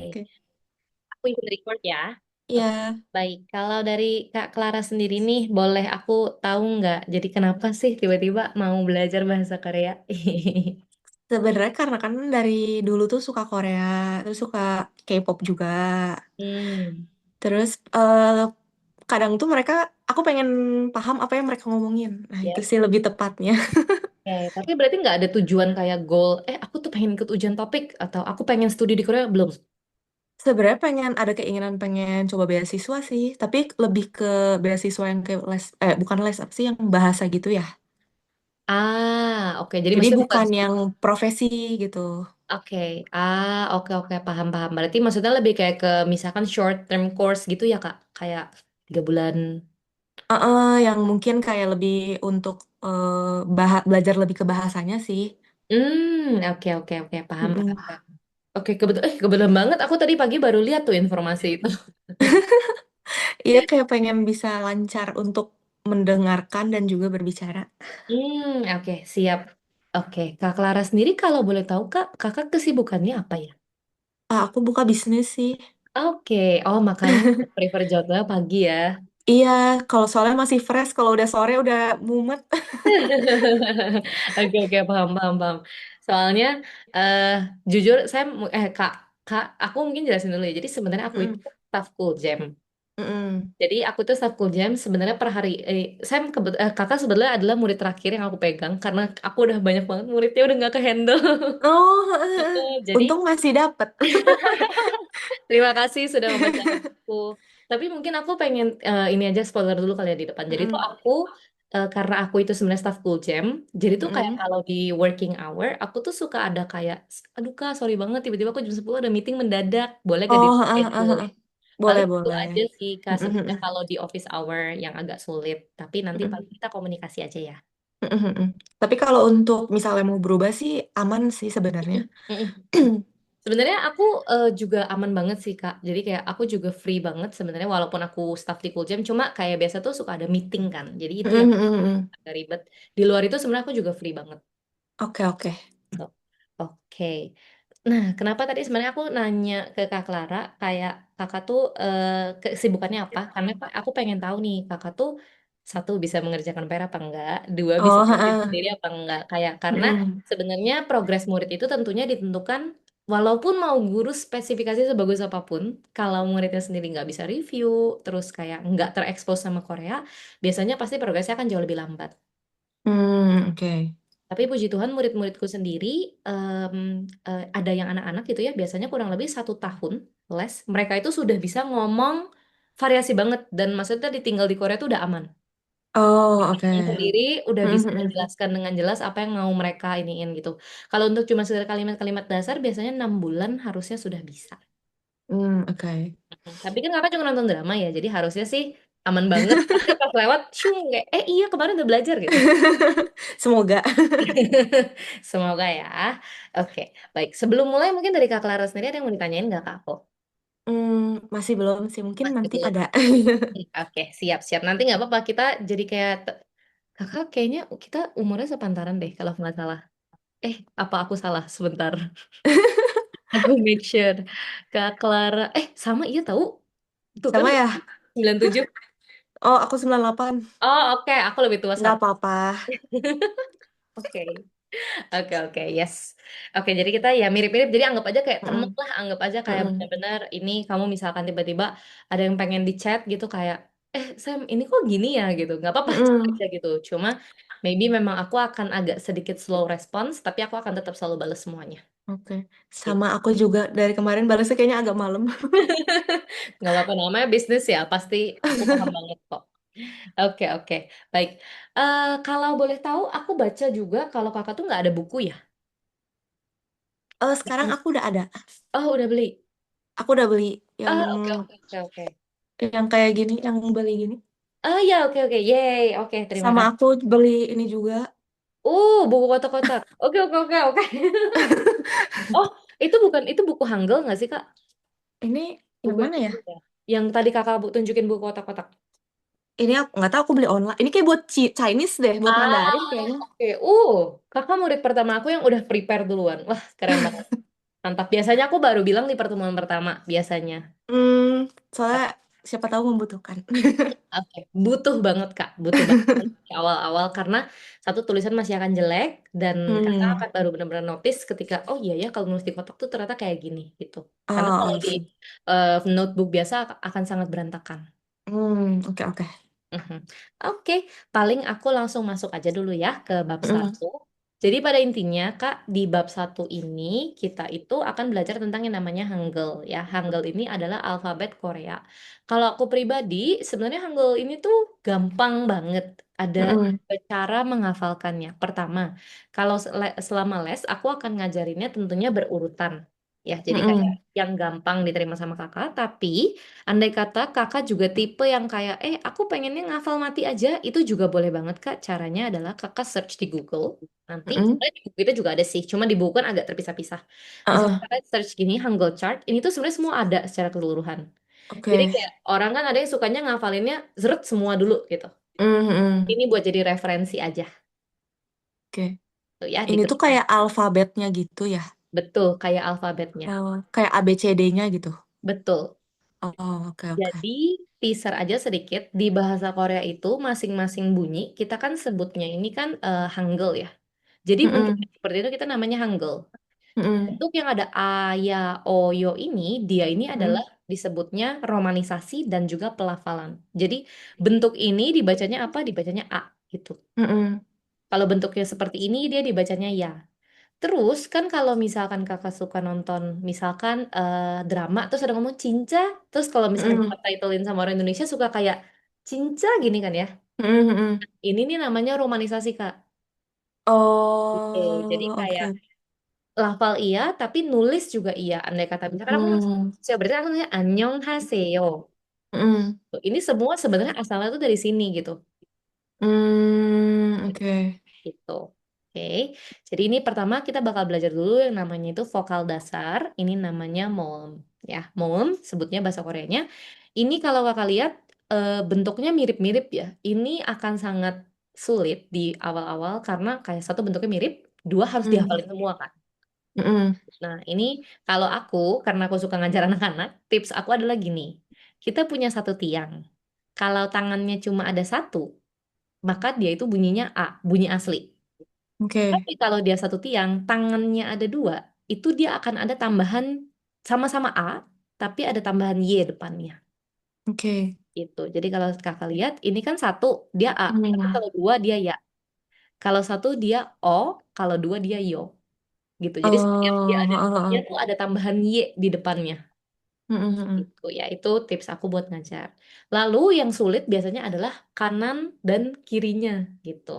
Oke. Aku ikut record ya. Oke, Ya, baik. Kalau dari Kak Clara sendiri nih, boleh aku tahu nggak? Jadi kenapa sih tiba-tiba mau belajar bahasa Korea? sebenarnya karena kan dari dulu tuh suka Korea, terus suka K-pop juga. Hmm, Terus kadang tuh aku pengen paham apa yang mereka ngomongin. Nah, itu ya. sih lebih tepatnya. Oke, tapi berarti nggak ada tujuan kayak goal, aku tuh pengen ikut ujian topik, atau aku pengen studi di Korea, belum? Sebenarnya ada keinginan pengen coba beasiswa sih, tapi lebih ke beasiswa yang kayak bukan les apa sih yang bahasa gitu ya. Oke. Jadi Jadi maksudnya bukan. bukan yang profesi gitu. Oke. Oke, paham. Berarti maksudnya lebih kayak ke misalkan short term course gitu ya, Kak? Kayak 3 bulan. Yang mungkin kayak lebih untuk belajar lebih ke bahasanya sih. Oke, paham. Mm-mm. Oke, kebetulan banget aku tadi pagi baru lihat tuh informasi itu. Iya kayak pengen bisa lancar untuk mendengarkan dan juga berbicara. Oke, siap. Oke, Kak Clara sendiri kalau boleh tahu Kak, Kakak kesibukannya apa ya? Aku buka bisnis sih. Oke, oh makanya prefer jadwal pagi ya. Iya, kalau soalnya masih fresh, kalau udah sore udah mumet. Oke, paham. Soalnya eh jujur Kak, aku mungkin jelasin dulu ya. Jadi sebenarnya aku itu Mm-mm. staff Cool Jam. Mm-mm. Jadi aku tuh staff Cool Jam sebenarnya per hari kakak sebenarnya adalah murid terakhir yang aku pegang karena aku udah banyak banget muridnya udah nggak ke handle. Oh, Jadi untung masih dapet. terima kasih sudah mempercayai aku. Tapi mungkin aku pengen ini aja spoiler dulu kali ya di depan. Jadi tuh Mm-mm. aku karena aku itu sebenarnya staff Cool Jam, jadi tuh kayak Mm-mm. kalau di working hour aku tuh suka ada kayak, aduh Kak, sorry banget tiba-tiba aku jam 10 ada meeting mendadak, boleh gak di Oh, schedule? boleh, Paling itu aja boleh. sih Kak sebenarnya Mm-mm. kalau di office hour yang agak sulit. Tapi nanti Mm-mm. paling kita komunikasi aja ya. Mm-mm. Tapi kalau untuk misalnya mau berubah sih aman sih sebenarnya. Sebenarnya aku juga aman banget sih Kak. Jadi kayak aku juga free banget sebenarnya walaupun aku staff di Cool Jam, cuma kayak biasa tuh suka ada meeting kan. Jadi itu yang Mm-mm. agak ribet. Di luar itu sebenarnya aku juga free banget. Oke, oke. Tuh. Oke. Nah, kenapa tadi sebenarnya aku nanya ke Kak Clara kayak kakak tuh kesibukannya apa? Karena aku pengen tahu nih kakak tuh satu bisa mengerjakan PR apa enggak, dua bisa Oh, bikin sendiri apa enggak. Kayak karena mm-mm. sebenarnya progres murid itu tentunya ditentukan walaupun mau guru spesifikasi sebagus apapun, kalau muridnya sendiri nggak bisa review, terus kayak nggak terekspos sama Korea, biasanya pasti progresnya akan jauh lebih lambat. Oke. Tapi puji Tuhan murid-muridku sendiri em, ada yang anak-anak gitu ya biasanya kurang lebih 1 tahun les mereka itu sudah bisa ngomong variasi banget dan maksudnya ditinggal di Korea itu udah aman. Oh, oke. Yang sendiri udah bisa Mm-mm. menjelaskan dengan jelas apa yang mau mereka iniin gitu. Kalau untuk cuma sekedar kalimat-kalimat dasar biasanya 6 bulan harusnya sudah bisa. Oke. Tapi kan kakak cuma nonton drama ya jadi harusnya sih aman banget. Nanti pas lewat, shung kayak iya kemarin udah belajar gitu. Semoga. Semoga ya. Oke, baik. Sebelum mulai mungkin dari Kak Clara sendiri ada yang mau ditanyain nggak Kak? Kok? Masih belum sih, mungkin Masih nanti belum. ada. Oke, siap-siap. Nanti nggak apa-apa. Kita jadi kayak Kakak kayaknya kita umurnya sepantaran deh kalau nggak salah. Apa aku salah? Sebentar. Aku make sure. Kak Clara. Sama iya tahu. Tuh kan Sama ya? 97. Oh, aku 98. Oh, oke. Aku lebih tua Nggak satu. apa-apa. Oke. Oke, yes. Oke, jadi kita ya mirip-mirip. Jadi anggap aja kayak temen Mm-mm. lah, anggap aja kayak Mm-mm. benar-benar ini kamu misalkan tiba-tiba ada yang pengen di chat gitu kayak, Sam, ini kok gini ya gitu. Nggak apa-apa, chat Mm-mm. aja gitu. Cuma maybe memang aku akan agak sedikit slow response, tapi aku akan tetap selalu balas semuanya. Oke. Gitu. Sama aku juga dari kemarin balasnya kayaknya agak malam. Nggak apa-apa, namanya bisnis ya. Pasti aku paham banget kok. Oke. Baik. Kalau boleh tahu, aku baca juga kalau kakak tuh nggak ada buku ya? Sekarang aku udah ada. Oh, udah beli. Aku udah beli yang Oke. yang kayak gini, yang beli gini. Oh ya, oke. Yay, oke, terima Sama kasih. aku beli ini juga. Buku kotak-kotak. Oke. Oh, itu buku Hangul nggak sih, Kak? Ini yang Buku yang mana ya? itu ya. Yang tadi Kakak tunjukin buku kotak-kotak. Ini aku nggak tahu aku beli online. Ini kayak buat Chinese deh, buat Ah, Mandarin kayaknya. oke. Kakak murid pertama aku yang udah prepare duluan. Wah, keren banget. Mantap. Biasanya aku baru bilang di pertemuan pertama, biasanya. Hmm, soalnya siapa tahu membutuhkan. Oke, butuh banget Kak, butuh banget di awal-awal karena satu tulisan masih akan jelek dan Kakak Hmm. akan baru benar-benar notice ketika oh iya ya kalau nulis di kotak tuh ternyata kayak gini gitu. Karena Oh, kalau I di see. notebook biasa akan sangat berantakan. Oke, oke. Mhm. Oke, paling aku langsung masuk aja dulu ya ke bab Mm, satu. Jadi pada intinya, Kak, di bab satu ini kita itu akan belajar tentang yang namanya Hangul ya. Hangul ini adalah alfabet Korea. Kalau aku pribadi, sebenarnya Hangul ini tuh gampang banget. Ada mm, cara menghafalkannya. Pertama, kalau selama les, aku akan ngajarinnya tentunya berurutan. Ya, jadi kayak mm, yang gampang diterima sama kakak, tapi andai kata kakak juga tipe yang kayak, aku pengennya ngafal mati aja, itu juga boleh banget Kak. Caranya adalah kakak search di Google. Nanti, mm. sebenarnya di buku itu juga ada sih, cuma di buku kan agak terpisah-pisah. Misalnya Ah, kakak search gini, Hangul chart, ini tuh sebenarnya semua ada secara keseluruhan. Jadi oke. kayak orang kan ada yang sukanya ngafalinnya zeret semua dulu gitu. Mm, mm. Ini buat jadi referensi aja. Oke. Tuh ya, Ini tuh diketik. kayak alfabetnya gitu ya. Betul, kayak alfabetnya. Oh, kayak ABCD-nya gitu. Betul. Oh, oke, oke. Jadi, teaser aja sedikit, di bahasa Korea itu masing-masing bunyi, kita kan sebutnya ini kan Hangul ya. Jadi bentuk Mm, seperti itu kita namanya Hangul. mm, Bentuk yang ada A, Ya, O, Yo ini, dia ini adalah mm, disebutnya romanisasi dan juga pelafalan. Jadi bentuk ini dibacanya apa? Dibacanya A gitu. mm, mm, Kalau bentuknya seperti ini, dia dibacanya Ya. Terus kan kalau misalkan kakak suka nonton misalkan drama terus ada ngomong cinca, terus kalau misalkan mm, subtitlein sama orang Indonesia suka kayak cinca gini kan ya. mm, mm. Ini nih namanya romanisasi Kak. Gitu. Jadi Oh, kayak oke. lafal iya tapi nulis juga iya. Andai kata misalkan aku nulis Hmm, berarti aku nulisnya annyeonghaseyo. mm, Ini semua sebenarnya asalnya tuh dari sini gitu. oke. Gitu. Oke, jadi ini pertama kita bakal belajar dulu yang namanya itu vokal dasar. Ini namanya moem. Ya, moem sebutnya bahasa Koreanya. Ini kalau kakak lihat bentuknya mirip-mirip ya. Ini akan sangat sulit di awal-awal karena kayak satu bentuknya mirip, dua harus Mm, dihafalin semua kan. mm, Nah, ini kalau aku, karena aku suka ngajar anak-anak, tips aku adalah gini. Kita punya satu tiang. Kalau tangannya cuma ada satu, maka dia itu bunyinya A, bunyi asli. oke, Tapi kalau dia satu tiang, tangannya ada dua, itu dia akan ada tambahan sama-sama A, tapi ada tambahan Y depannya. oke. Gitu. Jadi kalau kakak lihat, ini kan satu, dia A. Tapi Hmm. kalau dua, dia Ya. Kalau satu, dia O. Kalau dua, dia Yo. Gitu. Jadi setiap dia Oh, ada dia oh, tuh ada tambahan Y di depannya. oh. Mm, mm, Gitu ya. Itu tips aku buat ngajar. Lalu yang sulit biasanya adalah kanan dan kirinya. Gitu.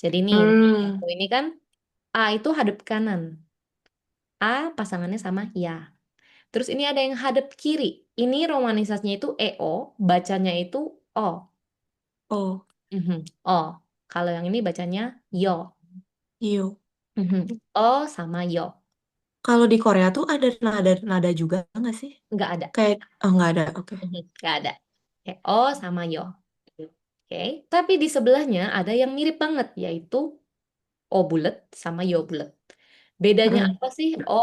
Jadi nih, mm. aku ini kan A itu hadap kanan. A pasangannya sama Ya. Terus ini ada yang hadap kiri. Ini romanisasinya itu EO, bacanya itu O. Oh, Mhm, O. Kalau yang ini bacanya Yo. iyo. Mhm, O sama Yo. Kalau di Korea tuh ada nada-nada juga nggak sih? Nggak ada. Kayak, oh nggak ada, oke. Mhm, nggak ada. O sama Yo. Oke. Tapi di sebelahnya ada yang mirip banget, yaitu O bulat sama Yo bulat. Bedanya Mm, apa sih O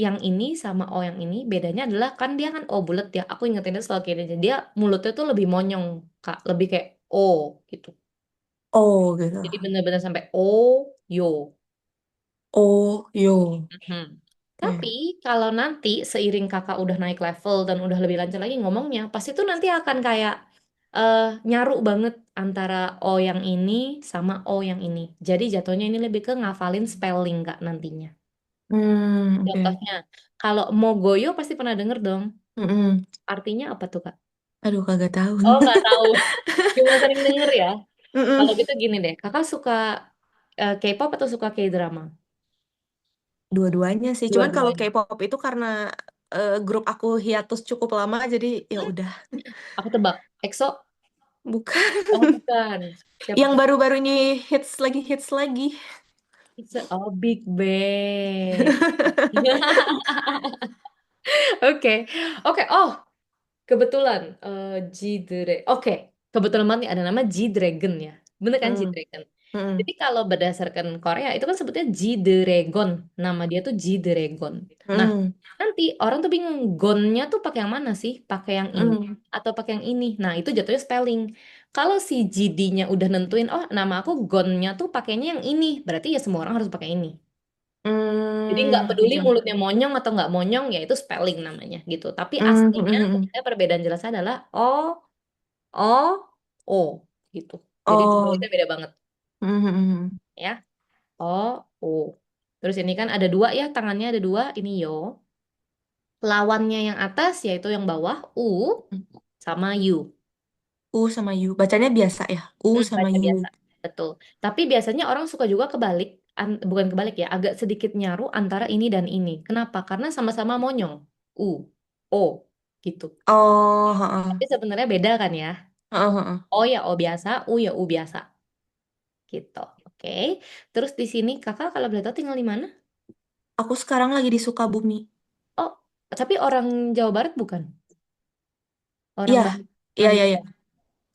yang ini sama O yang ini? Bedanya adalah kan dia kan O bulat ya. Aku ingetinnya selalu kayak gini. Dia mulutnya tuh lebih monyong, Kak. Lebih kayak O gitu. oh gitu. Jadi bener-bener sampai O, yo. Oh, yo. Mhm. Tapi Oke. kalau nanti seiring kakak udah naik level dan udah lebih lancar lagi ngomongnya, pasti tuh nanti akan kayak eh nyaru banget antara O yang ini sama O yang ini. Jadi jatuhnya ini lebih ke ngafalin spelling kak nantinya. Oke. Contohnya, kalau Mogoyo pasti pernah denger dong. Mm-mm. Artinya apa tuh kak? Aduh, kagak tahu. Oh nggak tahu, cuma sering denger ya. Kalau Mm-mm. gitu gini deh, kakak suka K-pop atau suka K-drama? Dua-duanya sih. Cuman kalau Dua-duanya. K-pop itu karena grup aku hiatus cukup lama, jadi ya udah. Aku tebak. EXO? Bukan. Oh, bukan. Siapa Yang tuh? baru-baru ini hits lagi. Oh, Big Bang. Oke. Oke. Oh, kebetulan. G-Dragon. Oke. Kebetulan banget nih ada nama G-Dragon ya. Bener kan Hmm. G-Dragon? Mm-mm. Jadi kalau berdasarkan Korea itu kan sebutnya Ji Dragon. Nama dia tuh Ji Dragon. Nah, Mm-mm. nanti orang tuh bingung gonnya tuh pakai yang mana sih? Pakai yang ini Mm-mm. atau pakai yang ini? Nah, itu jatuhnya spelling. Kalau si GD-nya udah nentuin, oh nama aku gonnya tuh pakainya yang ini, berarti ya semua orang harus pakai ini. Jadi nggak peduli Oke. mulutnya monyong atau nggak monyong, ya itu spelling namanya gitu. Tapi aslinya Mm-mm. sebenarnya perbedaan jelasnya adalah O, O, O gitu. Jadi Oh. judulnya beda banget Mm-mm. ya. O, U. Terus ini kan ada dua ya, tangannya ada dua, ini yo. Lawannya yang atas yaitu yang bawah, U sama U. U sama U. Bacanya biasa ya. U sama Baca biasa. U. Betul. Tapi biasanya orang suka juga kebalik, bukan kebalik ya, agak sedikit nyaru antara ini dan ini. Kenapa? Karena sama-sama monyong. U, O, gitu. Oh, Tapi heeh. sebenarnya beda kan ya. Heeh, heeh. O ya O biasa, U ya U biasa, gitu. Oke. Terus di sini kakak kalau boleh tahu tinggal di mana? Aku sekarang lagi di Sukabumi. Oh, tapi orang Jawa Barat bukan? Orang Iya, Bandung, iya, iya, iya. Madura.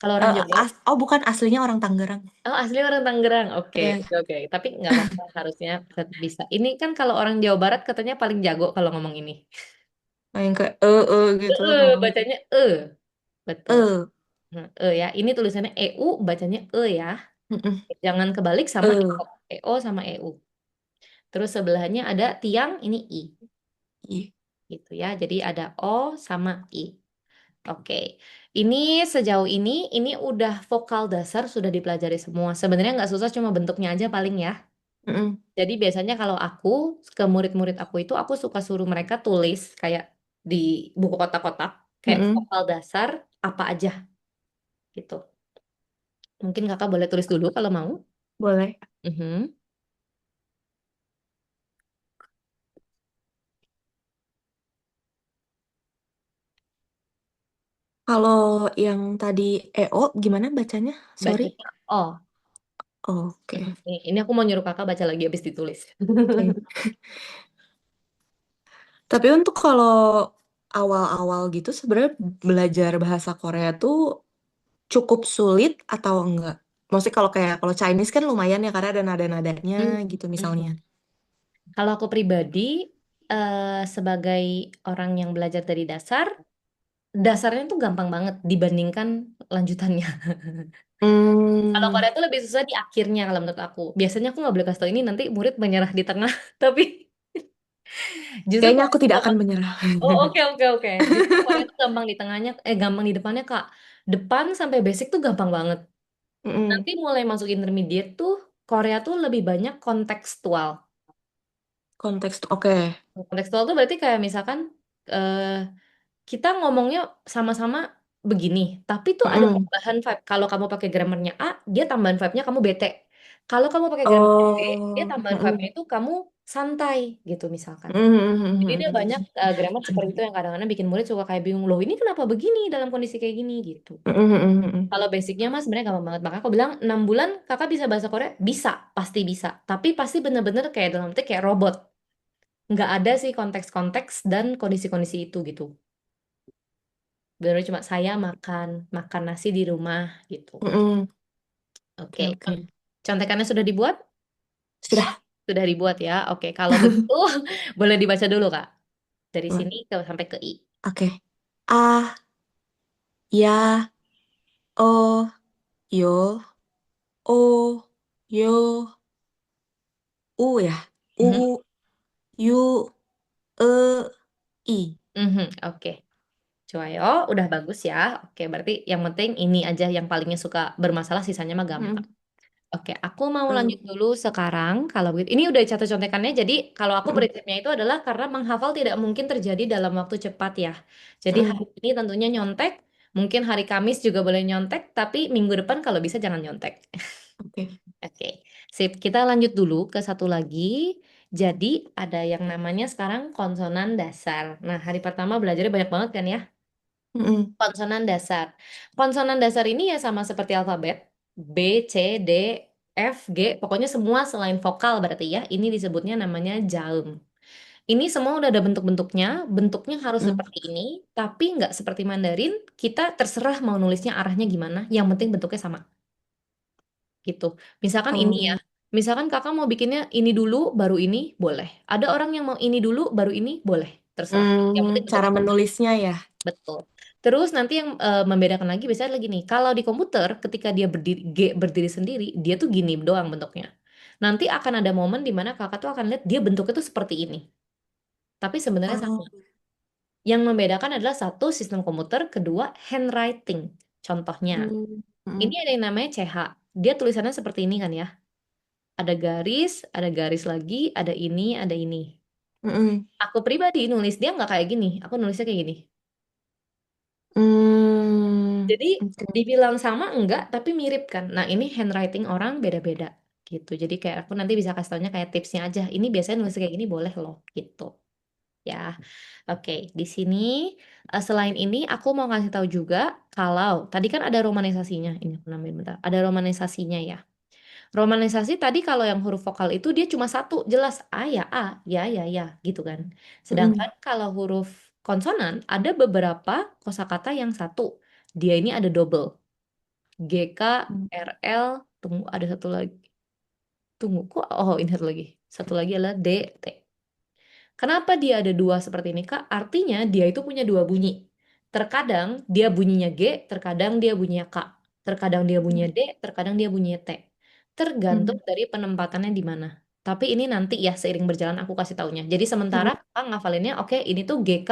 Kalau orang Jawa Barat, Oh, bukan aslinya orang Tangerang. oh asli orang Tangerang. Oke, Iya, oke, oke. Tapi nggak apa-apa, harusnya tetap bisa. Ini kan kalau orang Jawa Barat katanya paling jago kalau ngomong ini. yang kayak gitu ngomong. Bacanya betul. Eh, Nah, ya. Ini tulisannya EU, bacanya ya. mm-mm. Jangan kebalik sama Eh, EO sama EU. Terus sebelahnya ada tiang, ini I, iya. gitu ya. Jadi ada O sama I. Oke, ini sejauh ini udah vokal dasar sudah dipelajari semua. Sebenarnya nggak susah, cuma bentuknya aja paling ya. Mm-mm. Jadi biasanya kalau aku ke murid-murid aku itu aku suka suruh mereka tulis kayak di buku kotak-kotak kayak Mm-mm. vokal dasar apa aja gitu. Mungkin kakak boleh tulis dulu kalau mau. Boleh. Mhm. Kalau yang tadi EO gimana bacanya? Sorry. Bacanya O. Oke. Ini aku mau nyuruh kakak baca lagi habis ditulis. Oke. Tapi untuk kalau awal-awal gitu sebenarnya belajar bahasa Korea tuh cukup sulit atau enggak? Maksudnya kalau Chinese kan lumayan ya karena ada nada-nadanya Hmm. gitu Hmm. misalnya. Kalau aku pribadi sebagai orang yang belajar dari dasar, dasarnya tuh gampang banget dibandingkan lanjutannya. Kalau Hmm, Korea tuh lebih susah di akhirnya kalau menurut aku. Biasanya aku nggak boleh kasih tau ini, nanti murid menyerah di tengah. Tapi justru kayaknya Korea aku tuh tidak akan gampang. menyerah. Oh, oke, oke, oke. Justru Korea tuh gampang di tengahnya, gampang di depannya Kak. Depan sampai basic tuh gampang banget. Mm-mm. Nanti mulai masuk intermediate tuh Korea tuh lebih banyak kontekstual. Konteks tuh oke. Kontekstual tuh berarti kayak misalkan eh, kita ngomongnya sama-sama begini, tapi tuh ada Mm-mm. tambahan vibe. Kalau kamu pakai grammarnya A, dia tambahan vibe-nya kamu bete. Kalau kamu pakai grammarnya B, dia Oh, tambahan vibe-nya mm-mm. itu kamu santai gitu misalkan. Jadi dia Mm-mm. banyak grammar seperti itu yang kadang-kadang bikin murid suka kayak bingung, loh ini kenapa begini dalam kondisi kayak gini gitu. Mm-mm. Kalau basicnya mas sebenarnya gampang banget. Maka aku bilang 6 bulan kakak bisa bahasa Korea? Bisa, pasti bisa. Tapi pasti bener-bener kayak dalam arti kayak robot. Nggak ada sih konteks-konteks dan kondisi-kondisi itu gitu. Bener cuma saya makan, makan nasi di rumah gitu. Mm-mm. Oke, Oke, oke. contekannya sudah dibuat? Sudah. Sudah dibuat ya. Oke, kalau begitu boleh dibaca dulu Kak. Dari Oke. sini ke sampai ke I. A, ya, o, yo, o, yo, u ya. Mhm. U, yu, i. Mhm, oke. Coyo, udah bagus ya. Oke, berarti yang penting ini aja yang palingnya suka bermasalah, sisanya mah gampang. Mm. Oke, aku mau lanjut Eh, dulu sekarang. Kalau begitu, ini udah catat contekannya. Jadi, kalau aku mm, prinsipnya itu adalah karena menghafal tidak mungkin terjadi dalam waktu cepat ya. Jadi, hari mm. ini tentunya nyontek. Mungkin hari Kamis juga boleh nyontek, tapi minggu depan kalau bisa jangan nyontek. Oke. Oke, sip. Kita lanjut dulu ke satu lagi. Jadi, ada yang namanya sekarang konsonan dasar. Nah, hari pertama belajarnya banyak banget kan ya? Mm-mm. Konsonan dasar. Konsonan dasar ini ya sama seperti alfabet. B, C, D, F, G. Pokoknya semua selain vokal berarti ya. Ini disebutnya namanya jaum. Ini semua udah ada bentuk-bentuknya. Bentuknya harus Mm. seperti ini. Tapi nggak seperti Mandarin. Kita terserah mau nulisnya arahnya gimana. Yang penting bentuknya sama. gitu. Misalkan ini ya, Oh, misalkan kakak mau bikinnya ini dulu baru ini boleh. Ada orang yang mau ini dulu baru ini boleh, terserah. Yang penting bentuk cara menulisnya ya. betul. Terus nanti yang membedakan lagi biasanya lagi nih, kalau di komputer ketika dia berdiri berdiri sendiri, dia tuh gini doang bentuknya. Nanti akan ada momen di mana kakak tuh akan lihat dia bentuknya tuh seperti ini, tapi sebenarnya Oh, sama. Yang membedakan adalah satu sistem komputer, kedua handwriting. Contohnya, mm, ini mm, ada yang namanya CH. Dia tulisannya seperti ini kan ya. Ada garis lagi, ada ini, ada ini. mm, Aku pribadi nulis dia nggak kayak gini. Aku nulisnya kayak gini. Jadi oke. dibilang sama enggak, tapi mirip kan. Nah ini handwriting orang beda-beda gitu. Jadi kayak aku nanti bisa kasih taunya kayak tipsnya aja. Ini biasanya nulis kayak gini boleh loh gitu. Ya, oke. Di sini selain ini aku mau kasih tahu juga kalau tadi kan ada romanisasinya. Ini aku nambahin bentar. Ada romanisasinya ya. Romanisasi tadi kalau yang huruf vokal itu dia cuma satu, jelas A, ya, gitu kan. Sedangkan Mm, kalau huruf konsonan ada beberapa kosakata yang satu. Dia ini ada double. GK, mm, RL, tunggu ada satu lagi. Tunggu kok, oh ini satu lagi. Satu lagi adalah DT. Kenapa dia ada dua seperti ini, Kak? Artinya dia itu punya dua bunyi. Terkadang dia bunyinya G, terkadang dia bunyinya K. Terkadang dia bunyinya D, terkadang dia bunyinya T. Tergantung mm, dari penempatannya di mana. Tapi ini nanti ya seiring berjalan aku kasih taunya. Jadi sementara mm. Kakak ngafalinnya, oke ini tuh GK,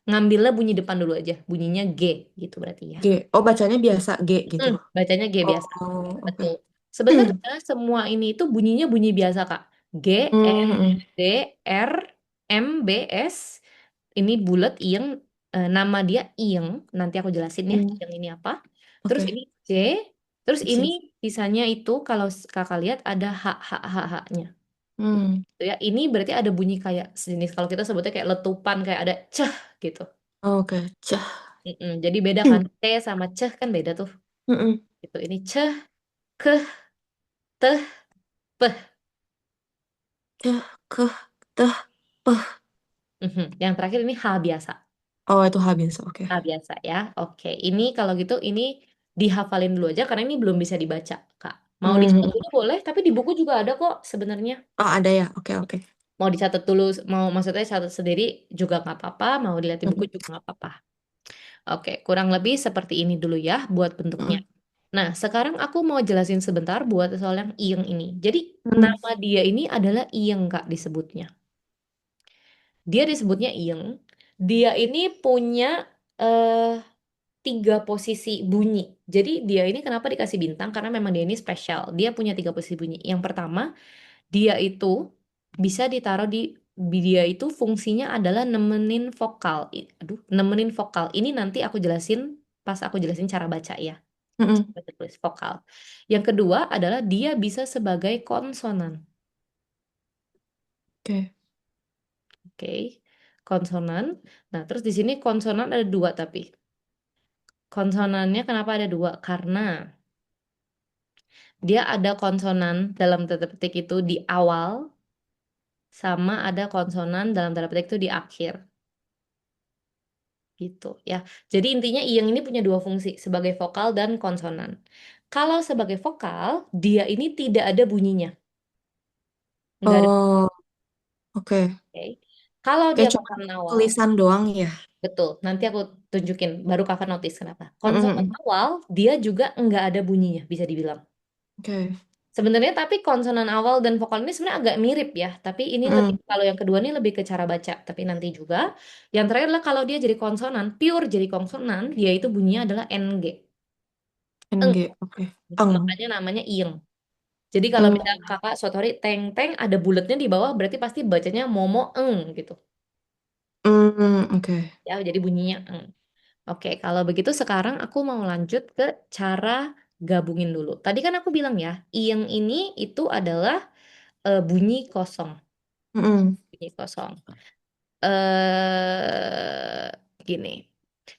ngambilnya bunyi depan dulu aja. Bunyinya G gitu berarti ya. G. Oh, bacanya biasa G gitu. Bacanya G biasa. Oh, oke. Betul. Sebenarnya semua ini itu bunyinya bunyi biasa, Kak. G, N, Mm, D, R, M, B, S. Ini bulat, iyeng. Nama dia iyeng. Nanti aku jelasin ya, mm. iyeng ini apa. Terus Oke. ini C. Terus ini Sip. sisanya itu kalau kakak lihat ada H-nya. Hmm. Gitu ya. Ini berarti ada bunyi kayak sejenis kalau kita sebutnya kayak letupan, kayak ada ceh gitu. Oke. Cah. Jadi beda kan. C sama ceh kan beda tuh. Mm-mm. Gitu. Ini ceh, keh, teh, peh. Cah, keh, teh, peh. Yang terakhir ini H biasa. Oh, itu H biasa. Oke. H biasa ya. Oke, ini kalau gitu ini dihafalin dulu aja karena ini belum bisa dibaca, Kak. Mau dicatat Hmm. dulu boleh, tapi di buku juga ada kok sebenarnya. Oh, ada ya. Oke, oke. Mau dicatat dulu, mau maksudnya catat sendiri juga nggak apa-apa, mau dilihat di buku Mm-mm. juga nggak apa-apa. Oke, kurang lebih seperti ini dulu ya buat bentuknya. Mm-mm. Nah, sekarang aku mau jelasin sebentar buat soal yang iyeng ini. Jadi, Mm. nama dia ini adalah iyeng, Kak, disebutnya. Dia disebutnya iyeng. Dia ini punya eh, tiga posisi bunyi. Jadi dia ini kenapa dikasih bintang? Karena memang dia ini spesial. Dia punya tiga posisi bunyi. Yang pertama, dia itu bisa ditaruh di dia itu fungsinya adalah nemenin vokal. Aduh, nemenin vokal. Ini nanti aku jelasin pas aku jelasin cara baca ya. Mm-mm. Baca tulis vokal. Yang kedua adalah dia bisa sebagai konsonan. Oke. Oke. Konsonan. Nah, terus di sini konsonan ada dua tapi. Konsonannya kenapa ada dua? Karena dia ada konsonan dalam tanda petik itu di awal, sama ada konsonan dalam tanda petik itu di akhir, gitu ya. Jadi intinya iyeng ini punya dua fungsi, sebagai vokal dan konsonan. Kalau sebagai vokal, dia ini tidak ada bunyinya, nggak ada. Oh, oke. Oke. Kalau dia Kayak cuma konsonan awal, tulisan doang ya. betul. Nanti aku tunjukin, baru kakak notice kenapa. Konsonan Mm-mm. awal, dia juga nggak ada bunyinya, bisa dibilang. Oke. Sebenarnya tapi konsonan awal dan vokal ini sebenarnya agak mirip ya. Tapi ini lebih Mm. kalau yang kedua ini lebih ke cara baca. Tapi nanti juga yang terakhir adalah kalau dia jadi konsonan, pure jadi konsonan, dia itu bunyinya adalah NG. Eng. NG. Oke. Eng. Makanya namanya ieng. Jadi kalau misalnya Mm. kakak suatu hari teng teng ada bulatnya di bawah berarti pasti bacanya momo eng gitu. Mm, oke. Ya, jadi bunyinya eng. Oke, kalau begitu sekarang aku mau lanjut ke cara gabungin dulu. Tadi kan aku bilang ya, ieng ini itu adalah bunyi kosong. Mm-mm. Bunyi kosong. eh Gini,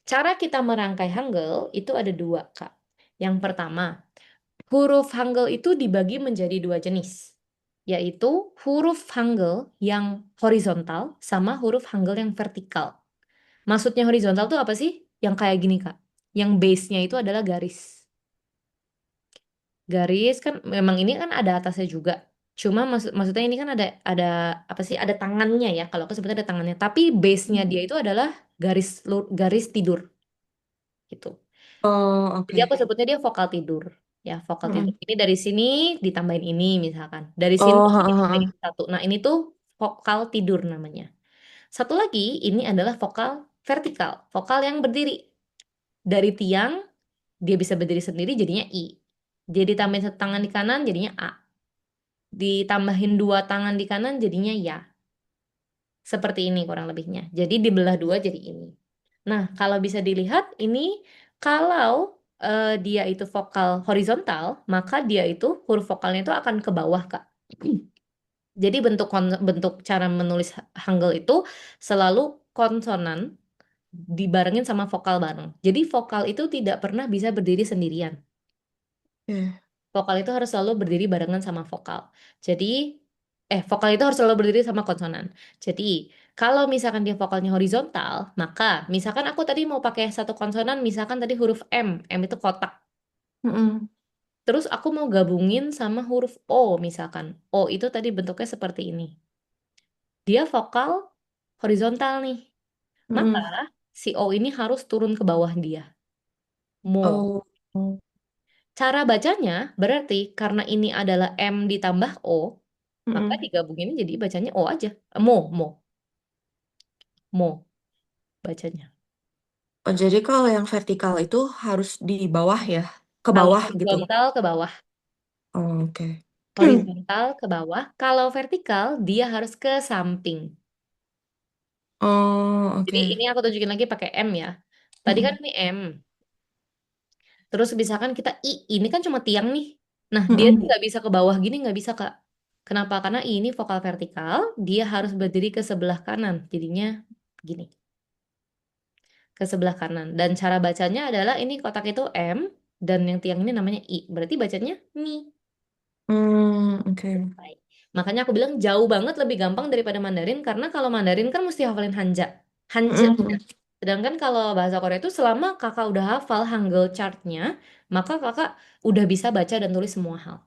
cara kita merangkai Hangul itu ada dua, Kak. Yang pertama, huruf Hangul itu dibagi menjadi dua jenis, yaitu huruf Hangul yang horizontal sama huruf Hangul yang vertikal. Maksudnya horizontal tuh apa sih? Yang kayak gini, Kak. Yang base-nya itu adalah garis. Garis kan memang ini kan ada atasnya juga. Cuma maksudnya ini kan ada apa sih? Ada tangannya ya. Kalau aku sebutnya ada tangannya. Tapi base-nya dia itu adalah garis tidur gitu. Oh, Jadi aku oke. sebutnya dia vokal tidur. Ya, vokal tidur. Mm-mm. Ini dari sini ditambahin ini misalkan. Dari sini Oh, ditambahin ha. satu. Nah, ini tuh vokal tidur namanya. Satu lagi, ini adalah vokal vertikal. Vokal yang berdiri. Dari tiang, dia bisa berdiri sendiri jadinya I. Dia ditambahin satu tangan di kanan jadinya A. Ditambahin dua tangan di kanan jadinya Ya. Seperti ini kurang lebihnya. Jadi dibelah dua jadi ini. Nah, kalau bisa dilihat ini kalau dia itu vokal horizontal, maka dia itu huruf vokalnya itu akan ke bawah, Kak. Jadi bentuk cara menulis Hangul itu selalu konsonan dibarengin sama vokal bareng. Jadi vokal itu tidak pernah bisa berdiri sendirian. Oke. Vokal itu harus selalu berdiri barengan sama vokal. Jadi, vokal itu harus selalu berdiri sama konsonan. Jadi, kalau misalkan dia vokalnya horizontal, maka misalkan aku tadi mau pakai satu konsonan, misalkan tadi huruf M, M itu kotak. Mm-mm. Terus aku mau gabungin sama huruf O, misalkan. O itu tadi bentuknya seperti ini. Dia vokal horizontal nih. Maka Mm-mm. si O ini harus turun ke bawah dia. Mo. Oh. Oh. Cara bacanya berarti karena ini adalah M ditambah O, maka Mm-mm. digabungin jadi bacanya O aja. Mo bacanya. Oh, jadi kalau yang vertikal itu harus di bawah ya, ke Kalau bawah gitu. horizontal ke bawah, Oh, oke. horizontal ke bawah. Kalau vertikal dia harus ke samping. Oh, Jadi oke. ini aku tunjukin lagi pakai M ya. Tadi kan Mm-mm. ini M. Terus misalkan kita I, ini kan cuma tiang nih. Nah, dia tuh Mm-mm. nggak bisa ke bawah gini, nggak bisa, Kak. Kenapa? Karena I ini vokal vertikal, dia harus berdiri ke sebelah kanan. Jadinya gini, ke sebelah kanan. Dan cara bacanya adalah ini kotak itu M, dan yang tiang ini namanya I. Berarti bacanya Mi. Oke. Selesai. Makanya aku bilang jauh banget lebih gampang daripada Mandarin, karena kalau Mandarin kan mesti hafalin Hanja. Hanja. Mm-mm. Sedangkan kalau bahasa Korea itu selama kakak udah hafal Hangul chartnya, maka kakak udah bisa baca dan tulis semua hal.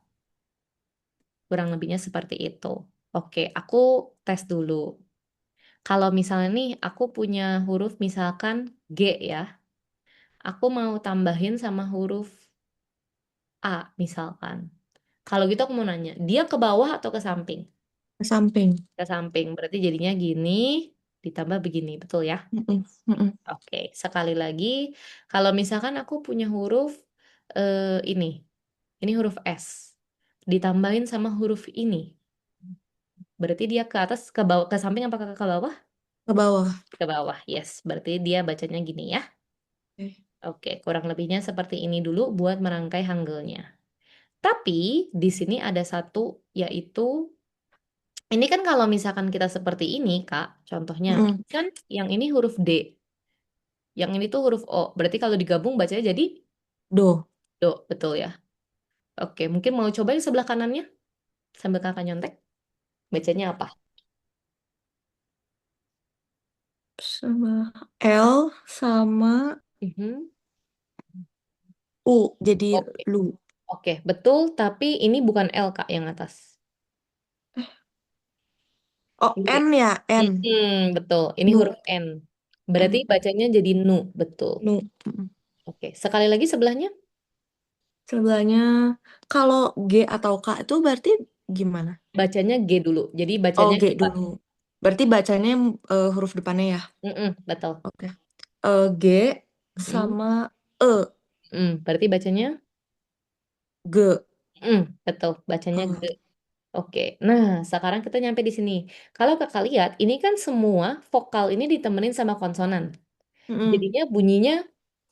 Kurang lebihnya seperti itu. Oke, aku tes dulu. Kalau misalnya nih aku punya huruf misalkan G ya, aku mau tambahin sama huruf A misalkan. Kalau gitu aku mau nanya, dia ke bawah atau ke samping? Ke samping. Ke samping, berarti jadinya gini ditambah begini, betul ya? Mm-mm. Mm-mm. Oke, sekali lagi, kalau misalkan aku punya huruf ini, huruf S, ditambahin sama huruf ini, berarti dia ke atas, ke bawah, ke samping apa ke bawah? Ke bawah. Ke bawah, yes. Berarti dia bacanya gini ya. Oke. Oke, kurang lebihnya seperti ini dulu buat merangkai Hanggelnya. Tapi di sini ada satu, yaitu ini kan kalau misalkan kita seperti ini, Kak, contohnya, Mm-mm. ini kan yang ini huruf D, yang ini tuh huruf O. Berarti kalau digabung bacanya jadi Do. Do, betul ya? Oke, mungkin mau coba yang sebelah kanannya sambil kakak nyontek. Bacanya apa? Sama L sama Mhm. U jadi Oke, lu. oke, betul. Tapi ini bukan L, Kak, yang atas. Oh, Ini N ya, N. betul. Ini Nu. huruf N. Berarti N. bacanya jadi nu, betul. Nu. Mm-mm. Oke, sekali lagi sebelahnya. Sebelahnya kalau G atau K itu berarti gimana? Bacanya G dulu. Jadi Oh, bacanya G kita. dulu. Berarti bacanya huruf depannya ya. Betul. Oke. G Mm-mm. sama E. Berarti bacanya. G. Betul. Bacanya G. Oh. Oke. Nah, sekarang kita nyampe di sini. Kalau kakak lihat, ini kan semua vokal ini ditemenin sama konsonan. Mm-mm. Jadinya bunyinya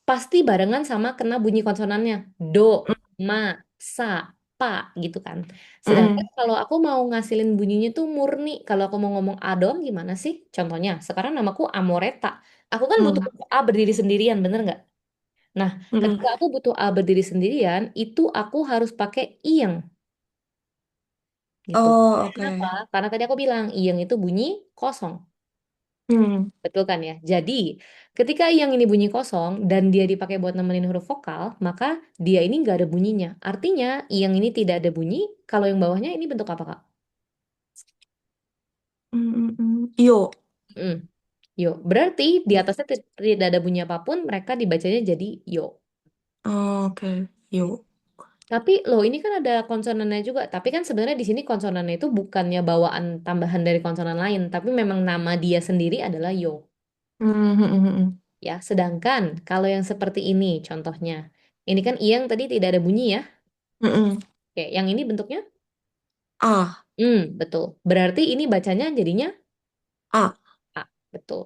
pasti barengan sama kena bunyi konsonannya. Do, ma, sa, pa gitu kan. Sedangkan Mm-mm. kalau aku mau ngasilin bunyinya tuh murni, kalau aku mau ngomong A doang gimana sih? Contohnya, sekarang namaku Amoreta. Aku kan butuh Mm. A berdiri sendirian, bener nggak? Nah, Mm-mm. ketika aku butuh A berdiri sendirian, itu aku harus pakai iyeng gitu. Oh, Kenapa? oke. Karena tadi aku bilang iyeng itu bunyi kosong. Hmm. Betul kan ya? Jadi, ketika yang ini bunyi kosong dan dia dipakai buat nemenin huruf vokal, maka dia ini nggak ada bunyinya. Artinya, yang ini tidak ada bunyi, kalau yang bawahnya ini bentuk apa, Kak? Yo. Hmm, yo. Berarti di atasnya tidak ada bunyi apapun, mereka dibacanya jadi yo. Oke. Yo. Tapi loh, ini kan ada konsonannya juga. Tapi kan sebenarnya di sini konsonannya itu bukannya bawaan tambahan dari konsonan lain, tapi memang nama dia sendiri adalah yo. Hmm, hmm, hmm, hmm. Ya, sedangkan kalau yang seperti ini contohnya, ini kan yang tadi tidak ada bunyi ya. Hmm. Oke, yang ini bentuknya, A. betul. Berarti ini bacanya jadinya A. A, betul.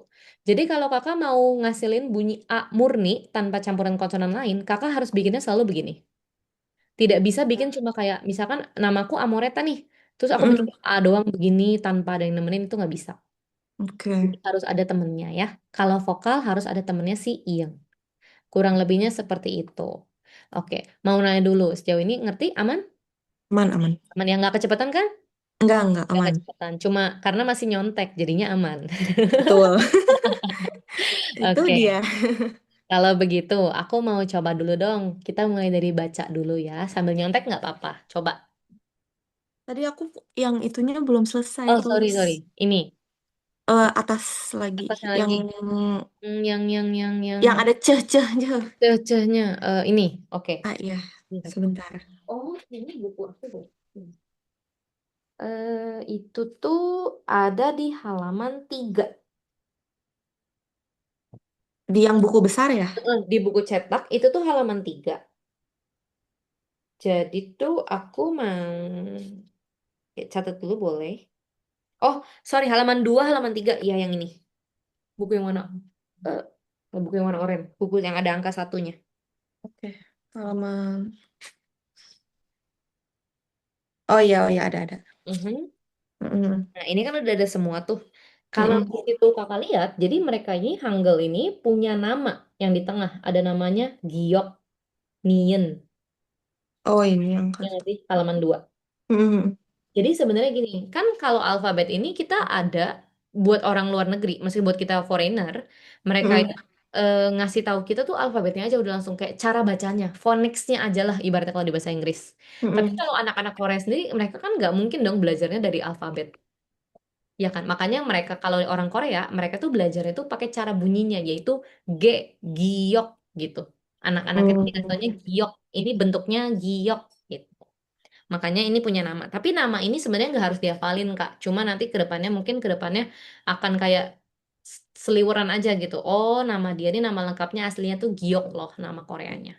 Jadi kalau kakak mau ngasilin bunyi A murni tanpa campuran konsonan lain, kakak harus bikinnya selalu begini. Tidak bisa bikin cuma kayak, misalkan namaku Amoreta nih, terus aku bikin Hmm. A doang begini tanpa ada yang nemenin, itu nggak bisa. Jadi Oke. harus ada temennya ya. Kalau vokal harus ada temennya si iyang. Kurang lebihnya seperti itu. Oke, mau nanya dulu, sejauh ini ngerti? Aman? Aman, aman. Aman yang nggak kecepatan kan? Enggak, Nggak aman. kecepatan. Cuma karena masih nyontek, jadinya aman. Betul. Itu Oke, dia. kalau begitu aku mau coba dulu dong. Kita mulai dari baca dulu ya. Sambil nyontek nggak apa-apa. Coba. Tadi aku yang itunya belum selesai Oh, sorry, tulis. sorry. Ini, Atas lagi. atasnya Yang lagi. Yang yang ada ceh-cehnya. ceh-cehnya. Ini, oke. Ah, iya. Bentar. Sebentar. Oh, ini buku aku deh. Itu tuh ada di halaman 3. Di yang buku besar ya? Di buku cetak itu tuh halaman 3. Jadi tuh aku mau catat dulu boleh. Oh, sorry, halaman 2 halaman 3. Iya, yang ini. Buku yang mana? Eh, buku yang warna oranye. Buku yang ada angka satunya. Oke. Halaman. Oh iya ada. Mhm. Mm-mm. Nah, ini kan udah ada semua tuh. Kalau Mm-mm. di situ kakak lihat, jadi mereka ini Hangul ini punya nama yang di tengah. Ada namanya Giok, Nien. Oh ini yang Yang kas. nanti halaman 2. Mm-mm. Jadi sebenarnya gini, kan kalau alfabet ini kita ada buat orang luar negeri, meski buat kita foreigner, mereka Mm-mm. itu ngasih tahu kita tuh alfabetnya aja udah langsung kayak cara bacanya, phonicsnya aja lah ibaratnya kalau di bahasa Inggris. Tapi Mm-mm. kalau anak-anak Korea sendiri, mereka kan nggak mungkin dong belajarnya dari alfabet, ya kan? Makanya mereka kalau orang Korea, mereka tuh belajarnya tuh pakai cara bunyinya, yaitu ge, giok gitu. Anak-anaknya tuh dikasih Mm. giok, ini bentuknya giok gitu. Makanya ini punya nama. Tapi nama ini sebenarnya nggak harus dihafalin, Kak. Cuma nanti ke depannya mungkin ke depannya akan kayak seliweran aja gitu. Oh, nama dia ini nama lengkapnya aslinya tuh Giok loh nama Koreanya.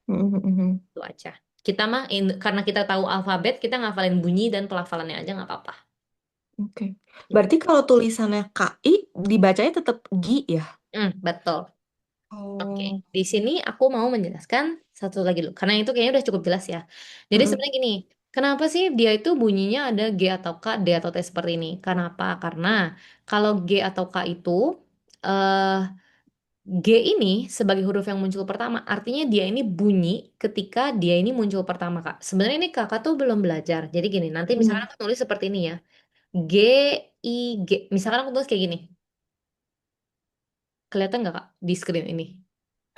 Mm-mm. Itu aja. Kita mah karena kita tahu alfabet, kita ngafalin bunyi dan pelafalannya aja nggak apa-apa. Oke. Berarti kalau tulisannya KI dibacanya tetap Gi ya? Betul. Oke, Oh. di sini aku mau menjelaskan satu lagi dulu, karena itu kayaknya udah cukup jelas ya. Jadi Mm-mm. sebenarnya gini, kenapa sih dia itu bunyinya ada G atau K, D atau T seperti ini? Kenapa? Karena kalau G atau K itu, eh G ini sebagai huruf yang muncul pertama, artinya dia ini bunyi ketika dia ini muncul pertama, Kak. Sebenarnya ini kakak tuh belum belajar. Jadi gini, nanti misalkan Mm. aku tulis seperti ini ya, G, I, G. Misalkan aku tulis kayak gini, kelihatan nggak Kak di screen ini?